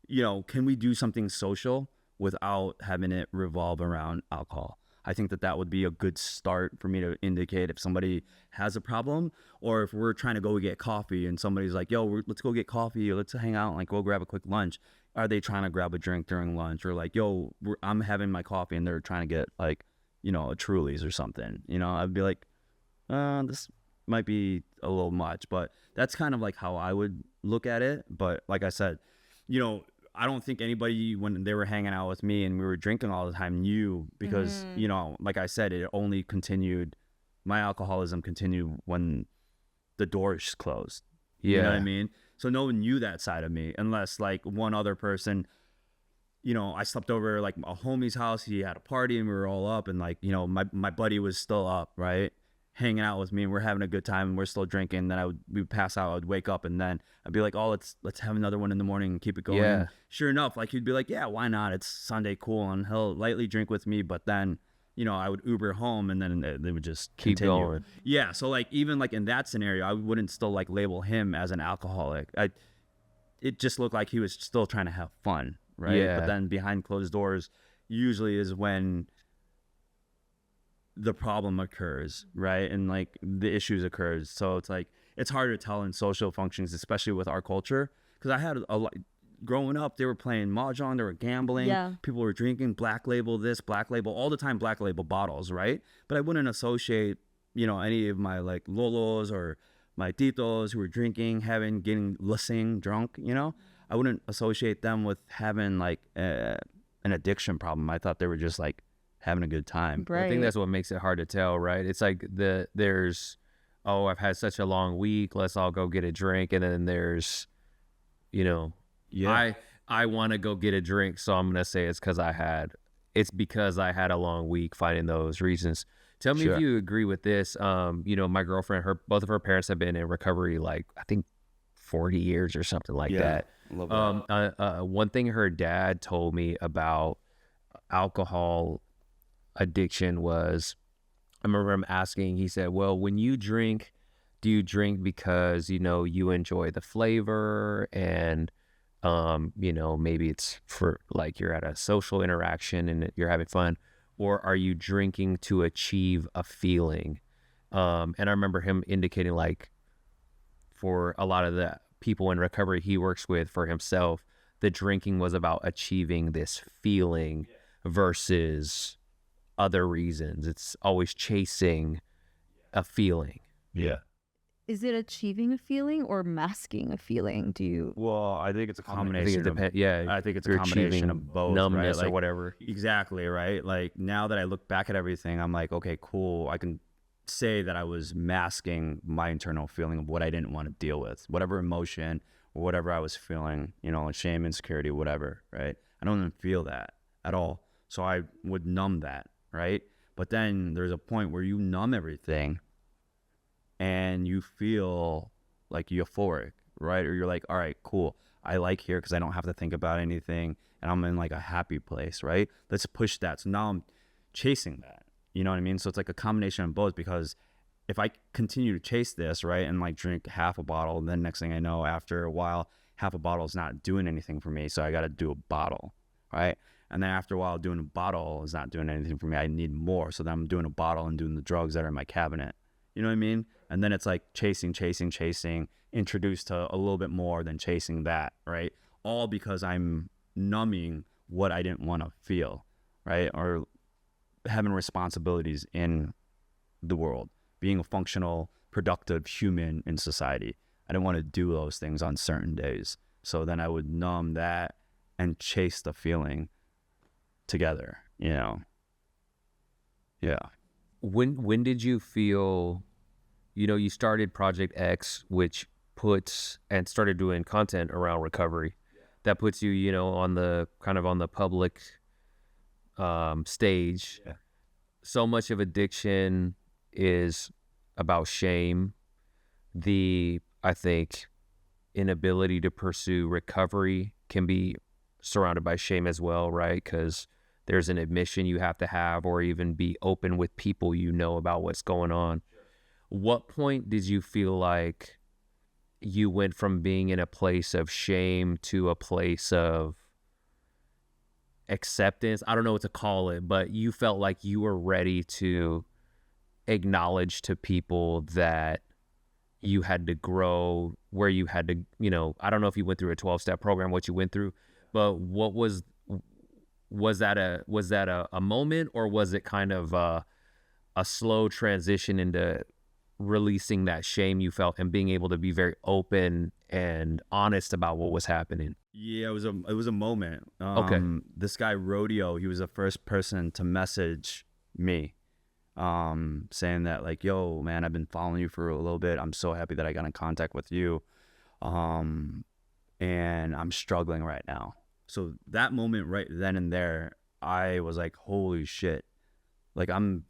you know, can we do something social without having it revolve around alcohol? I think that would be a good start for me to indicate if somebody has a problem, or if we're trying to go get coffee and somebody's like, yo, let's go get coffee, or let's hang out and like go grab a quick lunch. Are they trying to grab a drink during lunch? Or like, yo, I'm having my coffee and they're trying to get like, you know, a Truly's or something. You know, I'd be like, this might be a little much, but that's kind of like how I would look at it. But like I said, you know, I don't think anybody, when they were hanging out with me and we were drinking all the time, knew, because, you know, like I said, it only continued, my alcoholism continued when the doors closed. Yeah. You know what I mean? So no one knew that side of me, unless like one other person, you know, I slept over like a homie's house. He had a party and we were all up, and like, you know, my buddy was still up, right, hanging out with me, and we're having a good time and we're still drinking. Then we would pass out. I'd wake up and then I'd be like, oh, let's have another one in the morning and keep it going. Yeah. Sure enough, like he'd be like, yeah, why not? It's Sunday, cool. And he'll lightly drink with me, but then, you know, I would Uber home and then they would just keep continue. going. Yeah. So like, even like in that scenario, I wouldn't still like label him as an alcoholic. It just looked like he was still trying to have fun. Right. Yeah. But then behind closed doors usually is when the problem occurs, right? And like the issues occurs. So it's like, it's hard to tell in social functions, especially with our culture. Because I had a lot, growing up, they were playing mahjong, they were gambling, people were drinking Black Label this, Black Label, all the time Black Label bottles, right? But I wouldn't associate, you know, any of my like lolos or my titos who were drinking, getting lasing, drunk, you know? I wouldn't associate them with having like an addiction problem. I thought they were just like having a good time. Right. I think that's what makes it hard to tell, right? It's like there's, oh, I've had such a long week, let's all go get a drink. And then there's, you know, Yeah. I want to go get a drink, so I'm gonna say it's because I had a long week, finding those reasons. Tell me Sure. if you agree with this. You know, my girlfriend, both of her parents have been in recovery like I think 40 years or something like Yeah. that. Love that. One thing her dad told me about alcohol addiction was, I remember him asking, he said, well, when you drink, do you drink because, you know, you enjoy the flavor and, you know, maybe it's for like you're at a social interaction and you're having fun, or are you drinking to achieve a feeling? And I remember him indicating like for a lot of the people in recovery he works with, for himself, the drinking was about achieving this feeling versus other reasons. It's always chasing a feeling. Yeah. Is it achieving a feeling or masking a feeling? Do you? Well, I think it's a I think combination. it depends. Yeah, I think it's a you're combination achieving of both, numbness right? or Like, whatever. Exactly, right? Like now that I look back at everything, I'm like, okay, cool. I can say that I was masking my internal feeling of what I didn't want to deal with, whatever emotion or whatever I was feeling, you know, shame, insecurity, whatever, right? I don't even feel that at all. So I would numb that, right? But then there's a point where you numb everything and you feel like euphoric, right? Or you're like, all right, cool. I like here because I don't have to think about anything and I'm in like a happy place, right? Let's push that. So now I'm chasing that. You know what I mean? So it's like a combination of both, because if I continue to chase this, right, and like drink half a bottle, then next thing I know, after a while, half a bottle is not doing anything for me. So I got to do a bottle, right? And then after a while, doing a bottle is not doing anything for me. I need more. So then I'm doing a bottle and doing the drugs that are in my cabinet. You know what I mean? And then it's like chasing, introduced to a little bit more than chasing that, right? All because I'm numbing what I didn't want to feel, right? Or having responsibilities in the world, being a functional, productive human in society. I didn't want to do those things on certain days. So then I would numb that and chase the feeling together, you know? Yeah. When did you feel, you know, you started Project X, which puts and started doing content around recovery, that puts you, you know, on the kind of on the public stage. Yeah. So much of addiction is about shame. I think inability to pursue recovery can be surrounded by shame as well, right? Because there's an admission you have to have, or even be open with people you know about what's going on. What point did you feel like you went from being in a place of shame to a place of acceptance? I don't know what to call it, but you felt like you were ready to acknowledge to people that you had to grow, where you had to, you know, I don't know if you went through a 12-step program, what you went through, but what was that a moment, or was it kind of a slow transition into releasing that shame you felt and being able to be very open and honest about what was happening? Yeah, it was a moment. Okay. This guy Rodeo, he was the first person to message me, saying that like, yo, man, I've been following you for a little bit. I'm so happy that I got in contact with you. And I'm struggling right now. So that moment right then and there, I was like, holy shit. Like I'm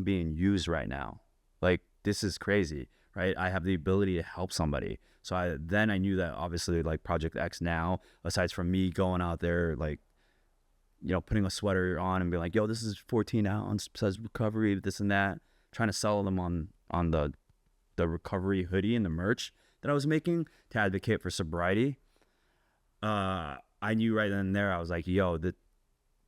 being used right now. Like this is crazy, right? I have the ability to help somebody. So I knew that obviously like Project X now, aside from me going out there, like, you know, putting a sweater on and being like, yo, this is 14 ounce, says recovery, this and that, trying to sell them on the recovery hoodie and the merch that I was making to advocate for sobriety. I knew right then and there, I was like, yo, the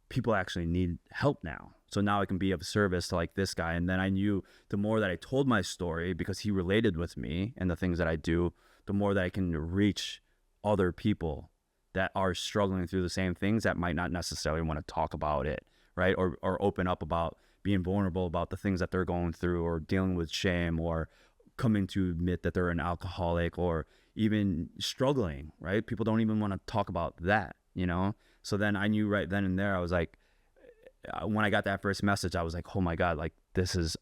people actually need help now. So now I can be of service to like this guy. And then I knew the more that I told my story, because he related with me and the things that I do, the more that I can reach other people that are struggling through the same things that might not necessarily want to talk about it, right? Or open up about being vulnerable about the things that they're going through, or dealing with shame, or coming to admit that they're an alcoholic, or even struggling, right? People don't even want to talk about that, you know? So then I knew right then and there, I was like, when I got that first message, I was like, oh my God, like this is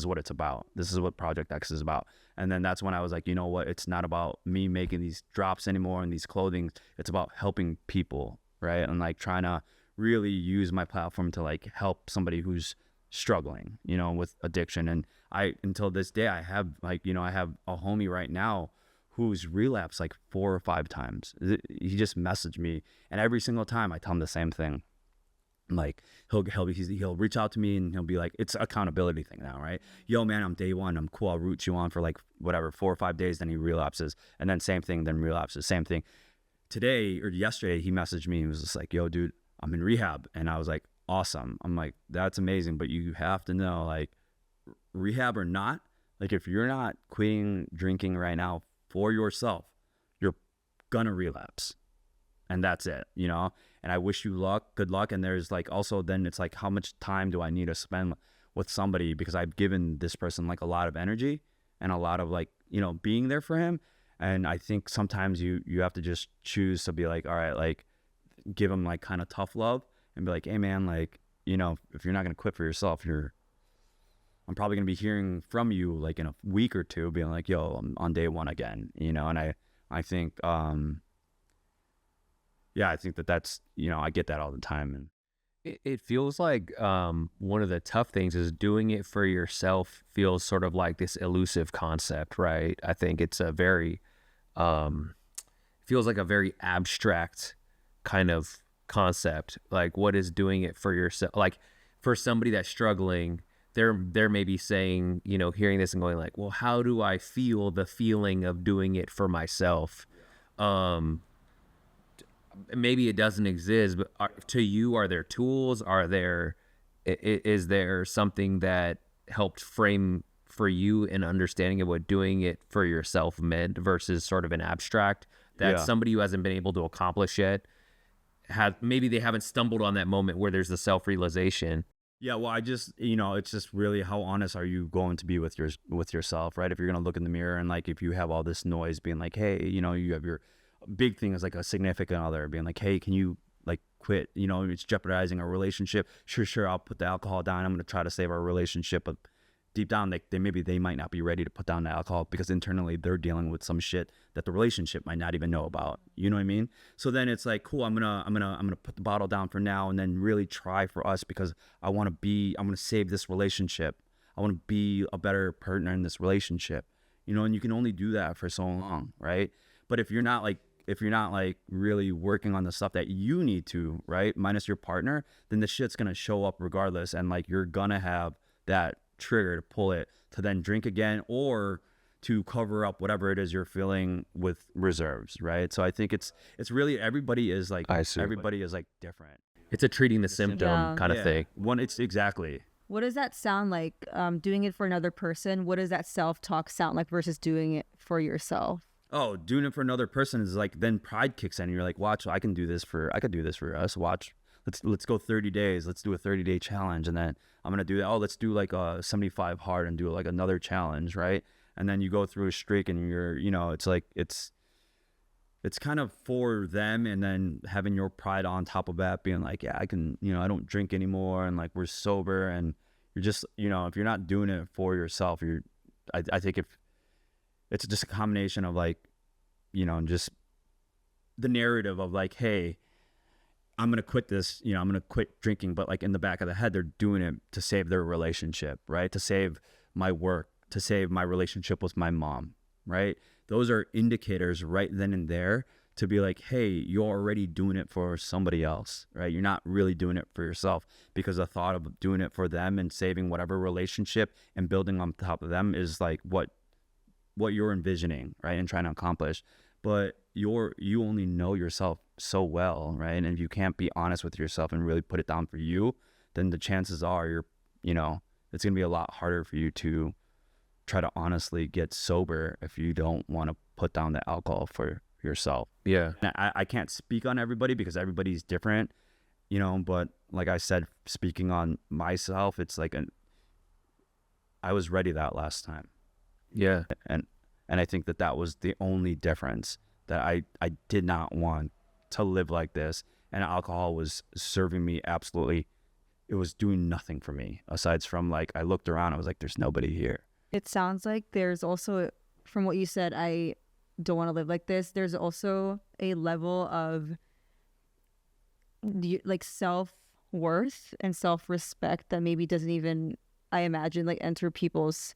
what it's about. This is what Project X is about. And then that's when I was like, you know what? It's not about me making these drops anymore and these clothing. It's about helping people, right? And like trying to really use my platform to like help somebody who's struggling, you know, with addiction. And until this day, I have like, you know, I have a homie right now who's relapsed like 4 or 5 times. He just messaged me, and every single time I tell him the same thing. Like he'll reach out to me and he'll be like, it's accountability thing now, right? Yo, man, I'm day one. I'm cool. I'll root you on for like whatever 4 or 5 days. Then he relapses, and then same thing. Then relapses, same thing. Today or yesterday, he messaged me. He was just like, yo, dude, I'm in rehab, and I was like, awesome. I'm like, that's amazing, but you have to know, like, rehab or not, like if you're not quitting drinking right now for yourself, you're gonna relapse, and that's it, you know. And I wish you good luck. And there's like also then it's like, how much time do I need to spend with somebody, because I've given this person like a lot of energy and a lot of like, you know, being there for him. And I think sometimes you have to just choose to be like, all right, like give him like kind of tough love and be like, hey man, like, you know, if you're not gonna quit for yourself, I'm probably gonna be hearing from you like in a week or two being like, yo, I'm on day one again, you know. And I think yeah, I think that's, you know, I get that all the time. And It feels like one of the tough things is doing it for yourself feels sort of like this elusive concept, right? I think it's a very, feels like a very abstract kind of concept. Like, what is doing it for yourself? Like, for somebody that's struggling, they're maybe saying, you know, hearing this and going like, well, how do I feel the feeling of doing it for myself? Maybe it doesn't exist, but to you, are there tools? Is there something that helped frame for you an understanding of what doing it for yourself meant versus sort of an abstract that somebody who hasn't been able to accomplish yet maybe they haven't stumbled on that moment where there's the self-realization? Yeah, well, I just, you know, it's just really how honest are you going to be with yourself, right? If you're going to look in the mirror and like if you have all this noise being like, hey, you know, you have your big thing is like a significant other being like, hey, can you like quit? You know, it's jeopardizing our relationship. Sure, I'll put the alcohol down. I'm going to try to save our relationship. But deep down, they might not be ready to put down the alcohol because internally they're dealing with some shit that the relationship might not even know about. You know what I mean? So then it's like, cool, I'm gonna put the bottle down for now and then really try for us, because I'm gonna save this relationship. I want to be a better partner in this relationship. You know, and you can only do that for so long, right? But if you're not like really working on the stuff that you need to, right, minus your partner, then the shit's gonna show up regardless, and like you're gonna have that trigger to pull it to then drink again or to cover up whatever it is you're feeling with reserves, right? So I think it's really everybody is like different. It's a treating the symptom kind of thing. It's exactly. What does that sound like? Doing it for another person, what does that self-talk sound like versus doing it for yourself? Oh, doing it for another person is like, then pride kicks in and you're like, watch, I could do this for us. Watch, let's go 30 days. Let's do a 30-day challenge. And then I'm going to do that. Oh, let's do like a 75 hard and do like another challenge. Right. And then you go through a streak and you're, you know, it's like, it's kind of for them. And then having your pride on top of that, being like, yeah, I can, you know, I don't drink anymore. And like, we're sober. And you're just, you know, if you're not doing it for yourself, I think if it's just a combination of like, you know, just the narrative of like, hey, I'm going to quit this, you know, I'm going to quit drinking. But like in the back of the head, they're doing it to save their relationship, right? To save my work, to save my relationship with my mom, right? Those are indicators right then and there to be like, hey, you're already doing it for somebody else, right? You're not really doing it for yourself, because the thought of doing it for them and saving whatever relationship and building on top of them is like what you're envisioning, right? And trying to accomplish. But you only know yourself so well, right? And if you can't be honest with yourself and really put it down for you, then the chances are it's going to be a lot harder for you to try to honestly get sober if you don't want to put down the alcohol for yourself. Yeah. And I can't speak on everybody because everybody's different, you know, but like I said, speaking on myself, it's like I was ready that last time. Yeah. And I think that was the only difference, that I did not want to live like this, and alcohol was serving me absolutely it was doing nothing for me aside from like, I looked around, I was like, there's nobody here. It sounds like there's also, from what you said, I don't want to live like this. There's also a level of like self-worth and self-respect that maybe doesn't even, I imagine, like enter people's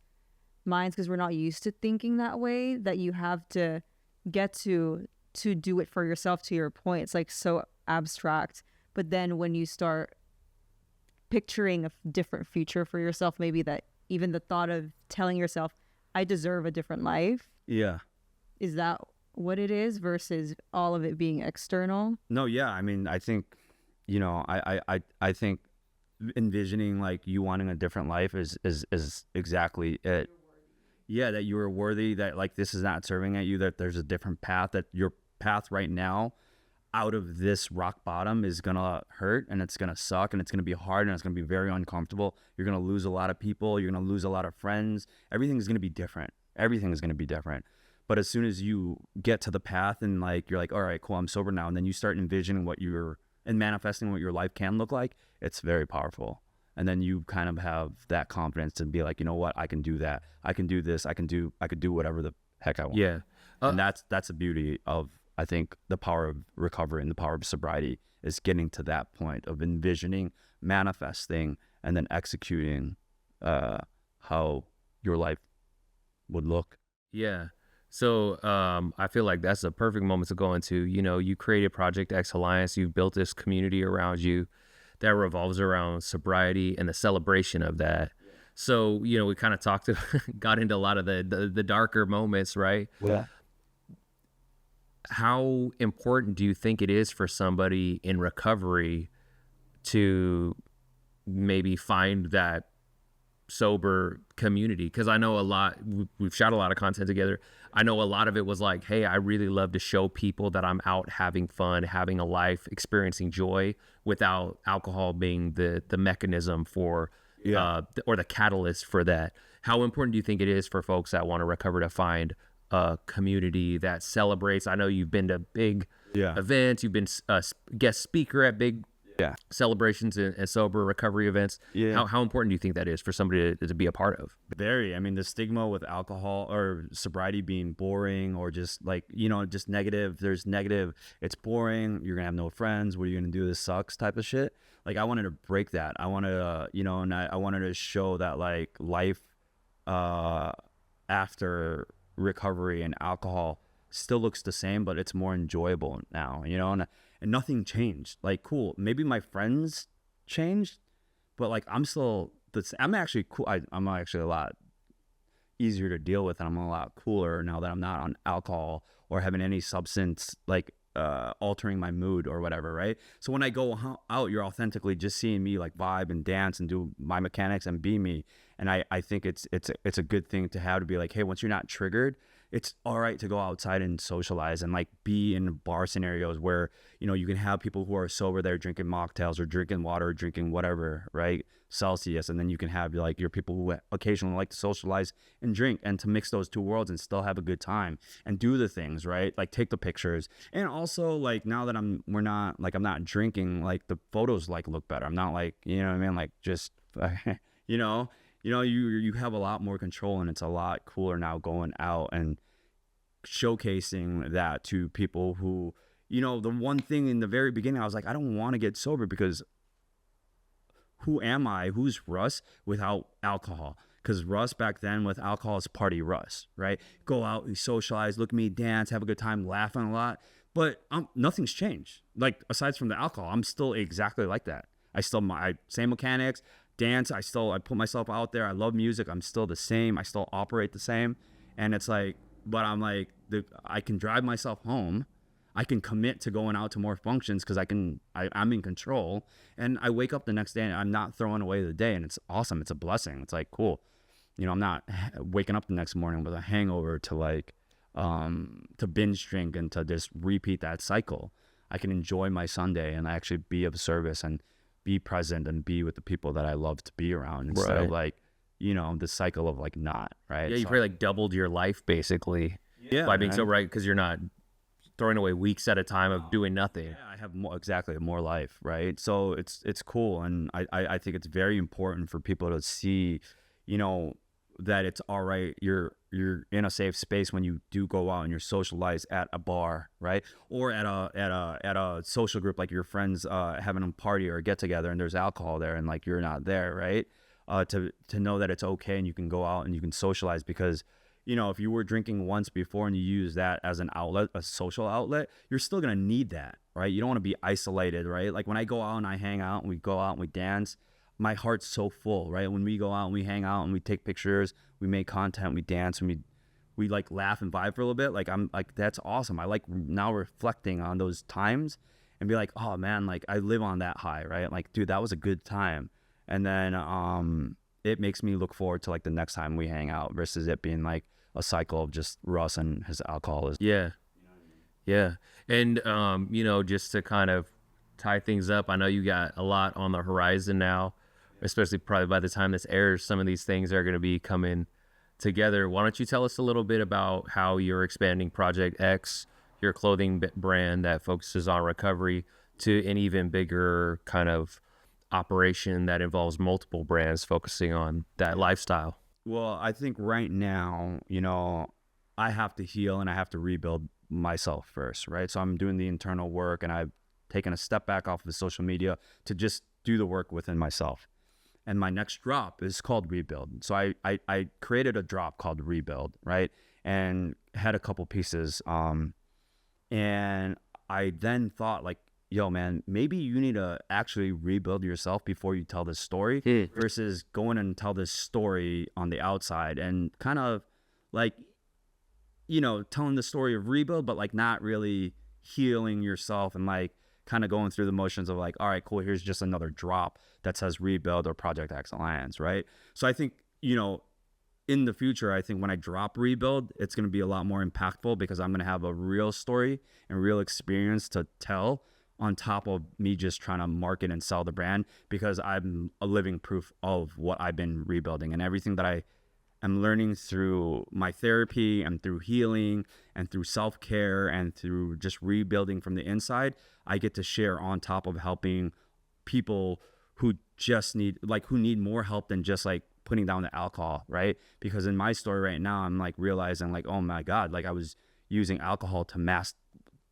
minds because we're not used to thinking that way, that you have to get to do it for yourself. To your point, it's like so abstract. But then when you start picturing a different future for yourself, maybe that even the thought of telling yourself, I deserve a different life. Yeah. Is that what it is versus all of it being external? No, yeah. I mean, I think, you know, I think envisioning like you wanting a different life is exactly it. Yeah, that you are worthy, that like this is not serving at you, that there's a different path, that your path right now out of this rock bottom is gonna hurt and it's gonna suck and it's gonna be hard and it's gonna be very uncomfortable. You're gonna lose a lot of people, you're gonna lose a lot of friends. Everything's gonna be different. Everything is gonna be different. But as soon as you get to the path and like you're like, all right, cool, I'm sober now, and then you start envisioning what and manifesting what your life can look like, it's very powerful. And then you kind of have that confidence to be like, you know what, I can do that. I can do this. I could do whatever the heck I want. Yeah. And that's the beauty of, I think, the power of recovery and the power of sobriety is getting to that point of envisioning, manifesting, and then executing how your life would look. Yeah. So I feel like that's a perfect moment to go into, you know, you created Project X Alliance, you've built this community around you that revolves around sobriety and the celebration of that. So, you know, we kind of got into a lot of the darker moments, right? Yeah. How important do you think it is for somebody in recovery to maybe find that sober community? Because I know a lot, we've shot a lot of content together. I know a lot of it was like, hey, I really love to show people that I'm out having fun, having a life, experiencing joy without alcohol being the mechanism for or the catalyst for that. How important do you think it is for folks that want to recover to find a community that celebrates? I know you've been to big events, you've been a guest speaker at big celebrations and sober recovery events. How important do you think that is for somebody to be a part of? Very. I mean, the stigma with alcohol or sobriety being boring or just like, you know, just negative. There's negative. It's boring. You're gonna have no friends. What are you gonna do? This sucks type of shit. Like, I wanted to break that. I wanted to, you know, and I wanted to show that like life after recovery and alcohol still looks the same, but it's more enjoyable now, you know, and nothing changed. Like, cool, maybe my friends changed, but like I'm actually cool. I'm actually a lot easier to deal with, and I'm a lot cooler now that I'm not on alcohol or having any substance like altering my mood or whatever, right? So when I go out, you're authentically just seeing me like vibe and dance and do my mechanics and be me. And I think it's a good thing to have, to be like, hey, once you're not triggered, it's all right to go outside and socialize and like be in bar scenarios where, you know, you can have people who are sober there drinking mocktails or drinking water or drinking whatever, right? Celsius. And then you can have like your people who occasionally like to socialize and drink, and to mix those two worlds and still have a good time and do the things, right? Like take the pictures. And also like now that I'm not drinking, like the photos like look better. I'm not like, you know what I mean? Like just, you have a lot more control, and it's a lot cooler now going out and showcasing that to people who, you know, the one thing in the very beginning, I was like, I don't want to get sober because who am I? Who's Russ without alcohol? Because Russ back then with alcohol is party Russ, right? Go out, we socialize, look at me, dance, have a good time, laughing a lot. But nothing's changed. Like, aside from the alcohol, I'm still exactly like that. I still, same mechanics, dance, I put myself out there. I love music. I'm still the same. I still operate the same. And it's like, but I'm like, I can drive myself home. I can commit to going out to more functions because I'm in control. And I wake up the next day and I'm not throwing away the day. And it's awesome. It's a blessing. It's like, cool. You know, I'm not waking up the next morning with a hangover to like, to binge drink and to just repeat that cycle. I can enjoy my Sunday and actually be of service and be present and be with the people that I love to be around instead of like, you know, the cycle of like not, right? Yeah, you probably like doubled your life basically by being sober, right? Because you're not throwing away weeks at a time of doing nothing. Yeah, I have more life, right? So it's cool, and I think it's very important for people to see, you know, that it's all right. You're in a safe space when you do go out and you're socialized at a bar, right? Or at a social group, like your friends having a party or a get together, and there's alcohol there, and like you're not there, right? To know that it's okay and you can go out and you can socialize, because you know, if you were drinking once before and you use that as an outlet, a social outlet, you're still gonna need that, right? You don't want to be isolated, right? Like when I go out and I hang out and we go out and we dance, my heart's so full, right? When we go out and we hang out and we take pictures, we make content, we dance, and we like laugh and vibe for a little bit. Like I'm like, that's awesome. I like now reflecting on those times and be like, oh man, like I live on that high, right? Like, dude, that was a good time. And then it makes me look forward to like the next time we hang out versus it being like a cycle of just Russ and his alcoholism. Yeah. Yeah. And, you know, just to kind of tie things up, I know you got a lot on the horizon now, especially probably by the time this airs, some of these things are going to be coming together. Why don't you tell us a little bit about how you're expanding Project X, your clothing brand that focuses on recovery, to an even bigger kind of operation that involves multiple brands focusing on that lifestyle? Well, I think right now, you know, I have to heal and I have to rebuild myself first, right? So I'm doing the internal work, and I've taken a step back off of the social media to just do the work within myself. And my next drop is called Rebuild. So I created a drop called Rebuild, right? And had a couple pieces. And I then thought like, yo, man, maybe you need to actually rebuild yourself before you tell this story versus going and tell this story on the outside and kind of like, you know, telling the story of rebuild, but like not really healing yourself and like kind of going through the motions of like, all right, cool, here's just another drop that says Rebuild or Project X Alliance, right? So I think, you know, in the future, I think when I drop Rebuild, it's going to be a lot more impactful because I'm going to have a real story and real experience to tell on top of me just trying to market and sell the brand, because I'm a living proof of what I've been rebuilding and everything that I am learning through my therapy and through healing and through self-care and through just rebuilding from the inside. I get to share on top of helping people who just need, like, who need more help than just like putting down the alcohol, right? Because in my story right now, I'm like realizing like, oh my God, like I was using alcohol to mask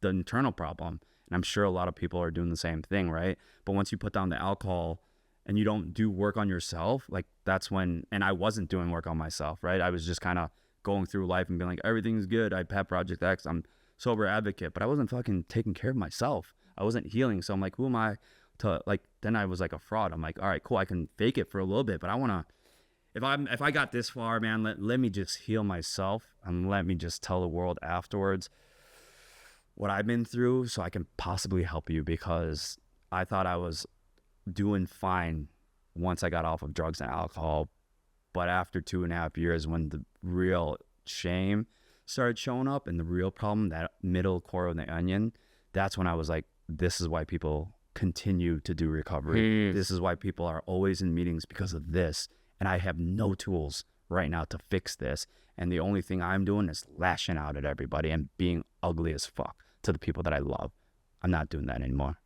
the internal problem. And I'm sure a lot of people are doing the same thing, right? But once you put down the alcohol and you don't do work on yourself, like that's when, and I wasn't doing work on myself, right? I was just kind of going through life and being like, everything's good. I have Project X, I'm sober advocate, but I wasn't fucking taking care of myself. I wasn't healing. So I'm like, who am I to like, then I was like a fraud. I'm like, all right, cool. I can fake it for a little bit, but I want to, if I got this far, man, let me just heal myself and let me just tell the world afterwards what I've been through so I can possibly help you, because I thought I was doing fine once I got off of drugs and alcohol. But after 2.5 years, when the real shame started showing up and the real problem, that middle core of the onion, that's when I was like, this is why people continue to do recovery. This is why people are always in meetings, because of this. And I have no tools right now to fix this. And the only thing I'm doing is lashing out at everybody and being ugly as fuck to the people that I love. I'm not doing that anymore.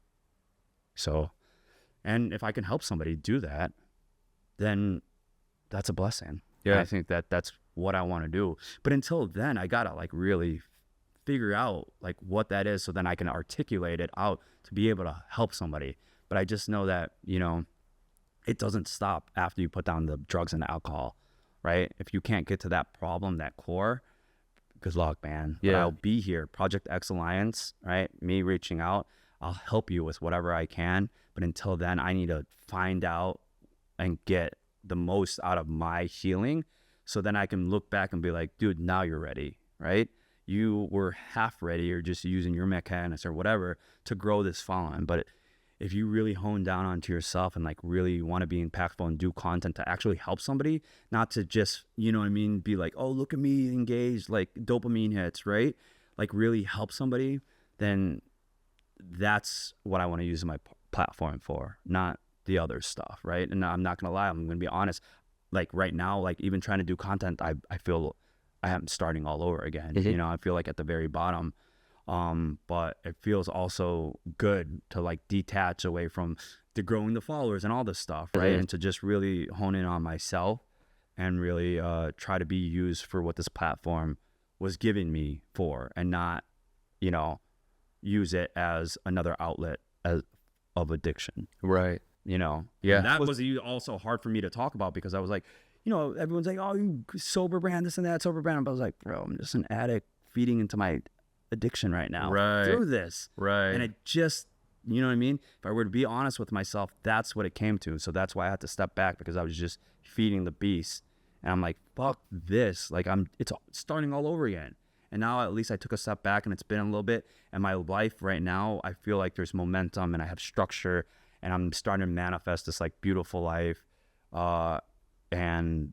So, and if I can help somebody do that, then that's a blessing. Yeah. And I think that that's what I want to do. But until then, I gotta like really figure out like what that is, so then I can articulate it out to be able to help somebody. But I just know that, you know, it doesn't stop after you put down the drugs and the alcohol, right? If you can't get to that problem, that core, good luck, man. Yeah. But I'll be here. Project X Alliance, right? Me reaching out, I'll help you with whatever I can. But until then, I need to find out and get the most out of my healing, so then I can look back and be like, dude, now you're ready, right? You were half ready, or just using your mechanics or whatever to grow this following. But if you really hone down onto yourself and like really want to be impactful and do content to actually help somebody, not to just, you know what I mean, be like, oh, look at me engaged, like dopamine hits, right? Like really help somebody, then that's what I want to use my platform for, not the other stuff, right? And I'm not gonna lie, I'm gonna be honest, like right now, like even trying to do content, I feel I am starting all over again. You know, I feel like at the very bottom But it feels also good to like detach away from the growing the followers and all this stuff, right? And to just really hone in on myself and really try to be used for what this platform was giving me for, and not, you know, use it as another outlet of addiction. Right. You know? Yeah. And that was also hard for me to talk about, because I was like, you know, everyone's like, oh, you sober brand, this and that, sober brand. But I was like, bro, I'm just an addict feeding into my addiction right now through this. Right. And it just, you know what I mean? If I were to be honest with myself, that's what it came to. So that's why I had to step back, because I was just feeding the beast. And I'm like, fuck this. Like, it's starting all over again. And now at least I took a step back, and it's been a little bit. And my life right now, I feel like there's momentum and I have structure, and I'm starting to manifest this like beautiful life. And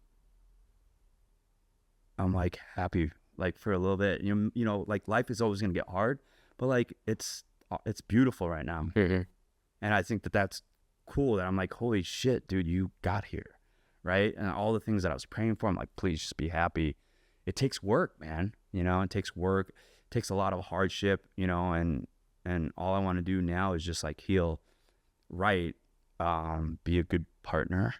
I'm like happy, like, for a little bit. You know, like, life is always gonna get hard, but like it's beautiful right now. Mm-hmm. And I think that's cool, that I'm like, holy shit, dude, you got here, right? And all the things that I was praying for, I'm like, please just be happy. It takes work, man. You know, it takes work. It takes a lot of hardship, you know, and all I want to do now is just like heal, right? Be a good partner,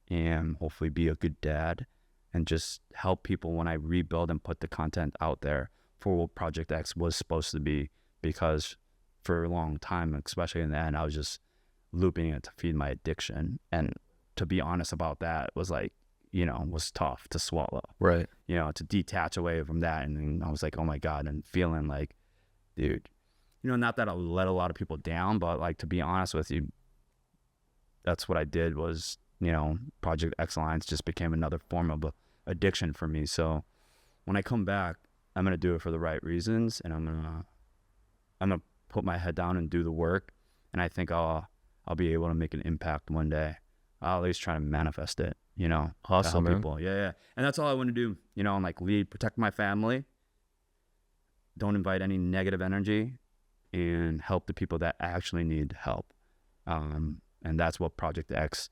and hopefully be a good dad, and just help people when I rebuild and put the content out there for what Project X was supposed to be. Because for a long time, especially in the end, I was just looping it to feed my addiction. And to be honest about that was like, you know, was tough to swallow. Right. You know, to detach away from that. And then I was like, oh my God, and feeling like, dude, you know, not that I let a lot of people down, but like, to be honest with you, that's what I did was, you know, Project X Alliance just became another form of addiction for me. So when I come back, I'm going to do it for the right reasons, and I'm going to put my head down and do the work. And I think I'll be able to make an impact one day. I'll at least try to manifest it, you know. Awesome, man. People. Yeah. And that's all I want to do, you know, and like protect my family. Don't invite any negative energy, and help the people that actually need help. And that's what Project X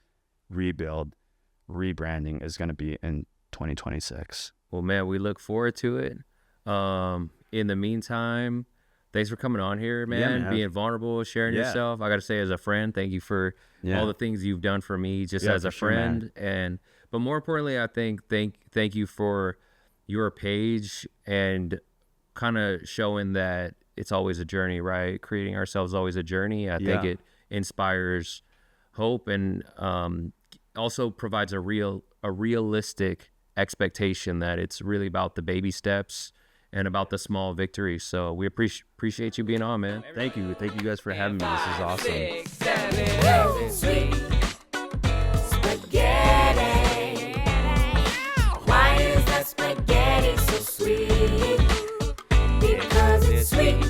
rebranding is going to be in 2026. Well, man, we look forward to it. In the meantime, thanks for coming on here, man. Being vulnerable, sharing yourself. I got to say, as a friend, thank you for all the things you've done for me, just as a friend. But more importantly, I think thank you for your page, and kind of showing that it's always a journey, right? Creating ourselves is always a journey. I think it inspires hope, and also provides a realistic expectation that it's really about the baby steps and about the small victories. So we appreciate you being on, man. Thank you guys for having me. This is awesome. 6, 7, 8, sweet spaghetti. Why is that spaghetti so sweet? Because it's sweet.